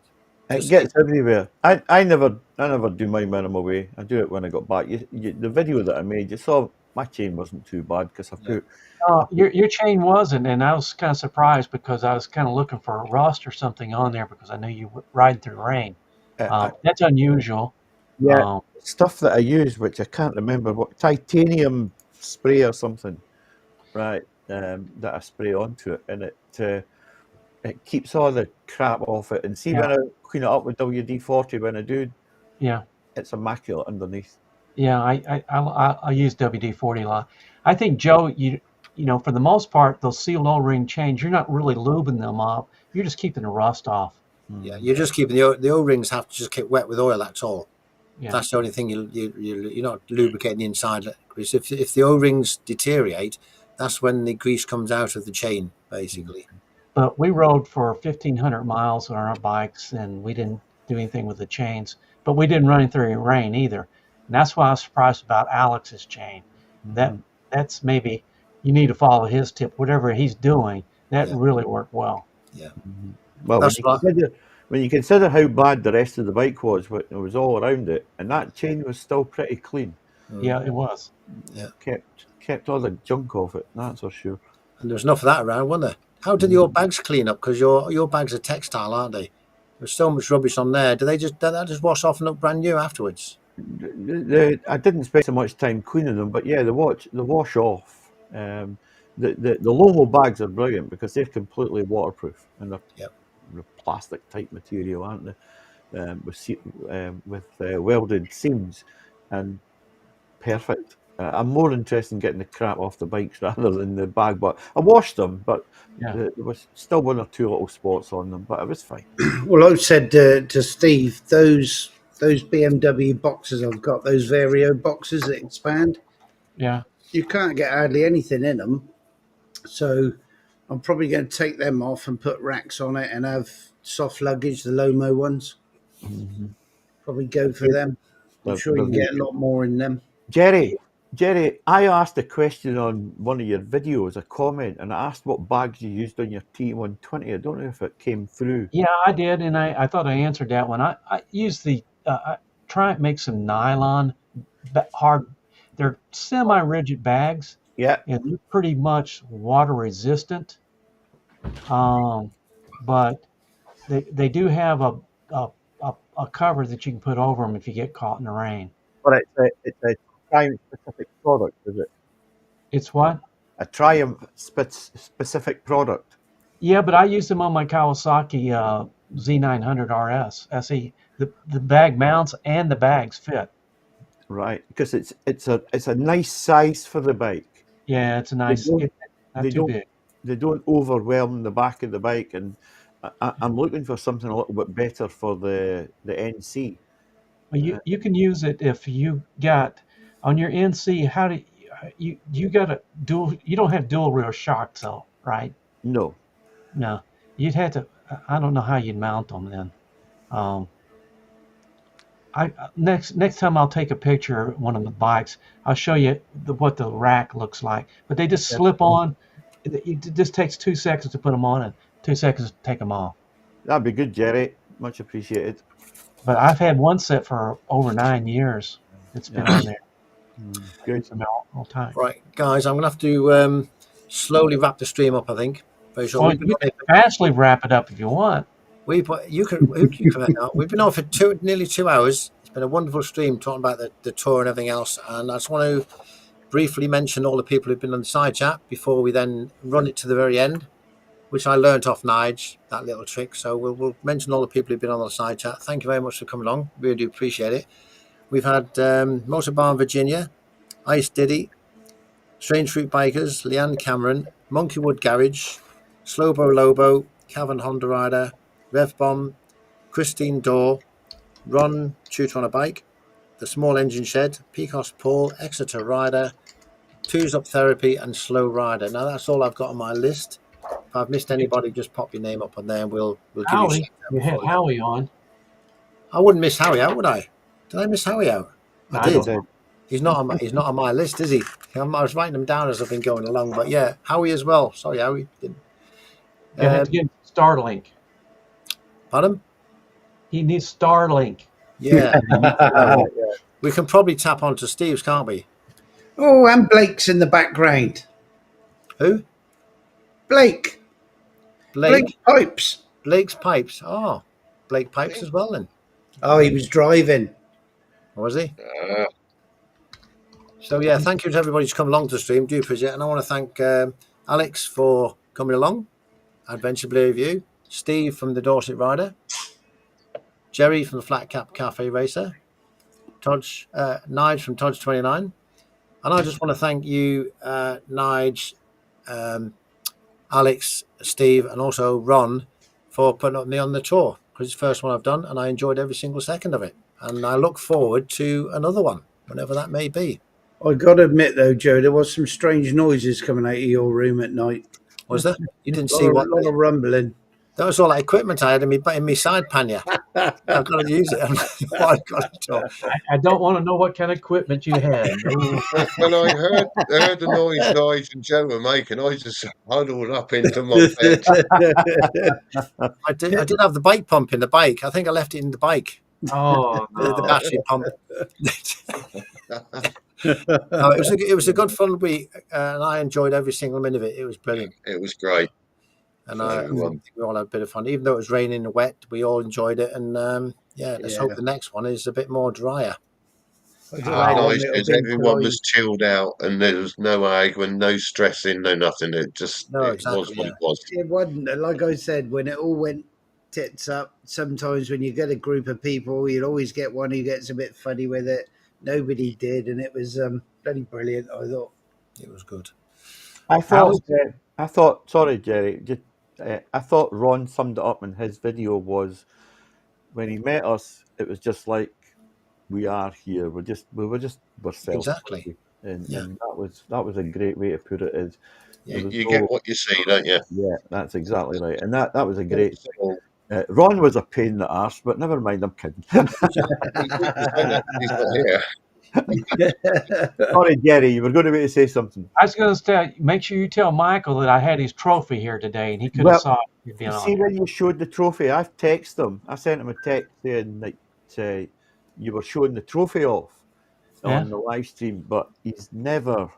It gets everywhere. I never do my minimal way. I do it when I got back. The video that I made, you saw my chain wasn't too bad because I put. Your chain wasn't, and I was kind of surprised because I was kind of looking for rust or something on there because I knew you would ride through rain. That's unusual. Yeah, stuff that I use, which I can't remember what titanium spray or something, right? That I spray onto it, and it keeps all the crap off it. And see when I clean it up with WD-40, when I do, it's immaculate underneath. Yeah, I use WD-40 a lot. I think, Joe, you know, for the most part, those sealed O-ring chains, you're not really lubing them up. You're just keeping the rust off. Yeah, you're just keeping the O-rings have to just get wet with oil. That's all. Yeah. That's the only thing you're not lubricating the inside. Because if the O-rings deteriorate, that's when the grease comes out of the chain, basically. But we rode for 1,500 miles on our bikes, and we didn't do anything with the chains. But we didn't run through rain either. And that's why I was surprised about Alex's chain. That's maybe you need to follow his tip. Whatever he's doing, that really worked well. Yeah. Well, when you consider how bad the rest of the bike was, when it was all around it, and that chain was still pretty clean. Yeah, it was. Kept all the junk off it. That's for sure. And there was enough of that around, wasn't there? How did your bags clean up? Because your bags are textile, aren't they? There's so much rubbish on there. Did that just wash off and look brand new afterwards? I didn't spend so much time cleaning them, but yeah, the wash off. The Lomo bags are brilliant because they're completely waterproof and they're plastic type material, aren't they? With welded seams and perfect. I'm more interested in getting the crap off the bikes rather than the bag. But I washed them, but there was still one or two little spots on them, but it was fine. Well, I said to Steve, those BMW boxes I've got, those Vario boxes that expand, you can't get hardly anything in them. So I'm probably going to take them off and put racks on it and have soft luggage, the Lomo ones. Probably go for them. I'm sure you can get a lot more in them. Jerry, I asked a question on one of your videos, a comment, and I asked what bags you used on your T120. I don't know if it came through. Yeah, I did, and I thought I answered that one. I use the I try and make some nylon hard. They're semi-rigid bags. Yeah, and they're pretty much water resistant. But they do have a cover that you can put over them if you get caught in the rain. But it's a Triumph specific product, is it? It's what? A Triumph specific product. Yeah, but I use them on my Kawasaki Z900 RS SE. The bag mounts and the bags fit. Right, because it's a nice size for the bike. Yeah, it's a nice. It's not too big. They don't overwhelm the back of the bike, and I'm looking for something a little bit better for the NC. Well, you can use it if you got on your NC. How do you got a dual? You don't have dual rear shocks though, right? No. You'd have to. I don't know how you'd mount them then. Next time I'll take a picture of one of the bikes. I'll show you what the rack looks like. But they just slip on. It just takes 2 seconds to put them on and 2 seconds to take them off. That'd be good, Jerry. Much appreciated. But I've had one set for over 9 years. It's been on there. Good. All time. Right, guys, I'm going to have to slowly wrap the stream up, I think. Very short. Well, you can fastly wrap it up if you want. We've been on for nearly 2 hours. It's been a wonderful stream talking about the tour and everything else. And I just want to briefly mention all the people who've been on the side chat before we then run it to the very end, which I learnt off Nige, that little trick. So we'll mention all the people who've been on the side chat. Thank you very much for coming along. Really do appreciate it. We've had Motor Barn Virginia, Ice Diddy, Strange Fruit Bikers, Leanne Cameron, Monkeywood Garage, Slowbo Lobo, Calvin Honda Rider, Rev Bomb, Christine Dorr, Ron Tutor on a Bike, The Small Engine Shed, Pecos Paul, Exeter Rider, Twos Up Therapy, and Slow Rider. Now that's all I've got on my list. If I've missed anybody, just pop your name up on there and we'll give Howie, you had Howie on. I wouldn't miss Howie out, would I? Did I miss Howie out? I did. did. He's not on my list, is he? I was writing them down as I've been going along, but yeah, Howie as well. Sorry, Howie. You have to get Starlink. Pardon? He needs Starlink. Yeah. We can probably tap onto Steve's, can't we? Oh, and Blake's in the background. Who? Blake Pipes. Blake's Pipes. Oh, Blake Pipes as well then. Oh, he was driving. Was he? So yeah, thank you to everybody who's come along to the stream. Do appreciate it. And I want to thank Alex for coming along. Adventure Blue Review. Steve from the Dorset Rider. Jerry from the Flat Cap Cafe Racer. Nige from Tojj29. And I just want to thank you, Nige, Alex, Steve, and also Ron for putting up me on the tour, because it's the first one I've done and I enjoyed every single second of it. And I look forward to another one, whenever that may be. I got to admit, though, Joe, there was some strange noises coming out of your room at night. Was there? You didn't see what? A lot of rumbling. That was all that equipment I had in my side pannier. I've got to use it. I don't want to know what kind of equipment you had. When I heard the noise Nige and Joe were making, I just huddled up into my bed. I did have the bike pump in the bike. I think I left it in the bike. Oh, no. The battery pump. No, it was a good fun week, and I enjoyed every single minute of it. It was brilliant, It was great. and So, I think we all had a bit of fun, even though it was raining and wet. We all enjoyed it, and yeah, let's hope Yeah. the next one is a bit more drier. I it don't was know how Oh, long nice it'll because be till everyone was chilled out and there was no arguing, no stressing, no nothing. It No, was exactly, what yeah. it was. it wasn't. Like I said, when it all went tits up, sometimes when you get a group of people, you'd always get one who gets a bit funny with it. Nobody did, and it was bloody brilliant, I thought. It was good. I Alex? thought. Sorry, Jerry. Just, I thought Ron summed it up in his video. Was when he met us, it was just like we are here. We were just ourselves, Exactly. and Yeah. that was a great way to put it. Is Yeah. there was You no, get what you see, don't you? yeah, that's exactly right, and that was a great. So, Ron was a pain in the arse, but never mind. I'm kidding. you say that 'cause he's not here. Sorry, Jerry. You were going to be to say something. I was going to say, make sure you tell Michael that I had his trophy here today, and he could have Well, saw it being You on see, there. when you showed the trophy, I've texted him. I sent him a text saying that you were showing the trophy off Yeah. on the live stream, but he's never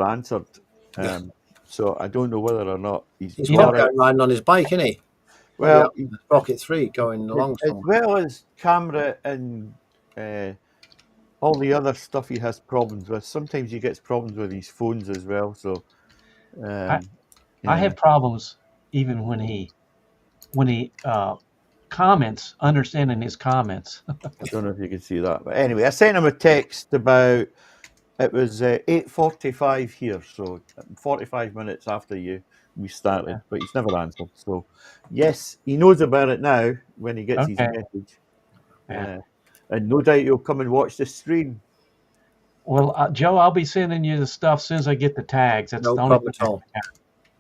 answered. Um, so I don't know whether or not he's He's You know, probably got out it. riding on his bike, isn't he? Probably Well, out on the Rocket 3 going along as somewhere. well as camera and all the other stuff he has problems with. Sometimes he gets problems with his phones as well. So I yeah, have problems even when he comments, understanding his comments. I don't know if you can see that, but anyway, I sent him a text about. It was 8:45 here, so 45 minutes after we started, but he's never answered. So, yes, he knows about it now when he gets his Okay. message, Yeah. and no doubt he'll come and watch the stream. Well, Joe, I'll be sending you the stuff as soon as I get the tags. That's No the only problem thing at all.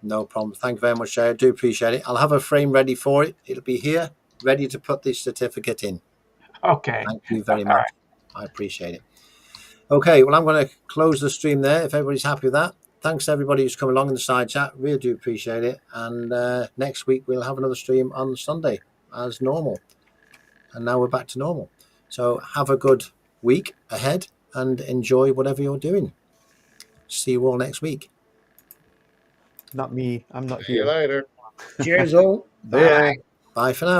No problem. Thank you very much, Jay. I do appreciate it. I'll have a frame ready for it. It'll be here, ready to put this certificate in. Okay. Thank you very All much. right. I appreciate it. Okay, well, I'm going to close the stream there if everybody's happy with that. Thanks to everybody who's come along in the side chat. Really do appreciate it. And next week, we'll have another stream on Sunday as normal. And now we're back to normal. So have a good week ahead and enjoy whatever you're doing. See you all next week. Not me. I'm not See you here. later. Cheers, all. Bye. Bye for now.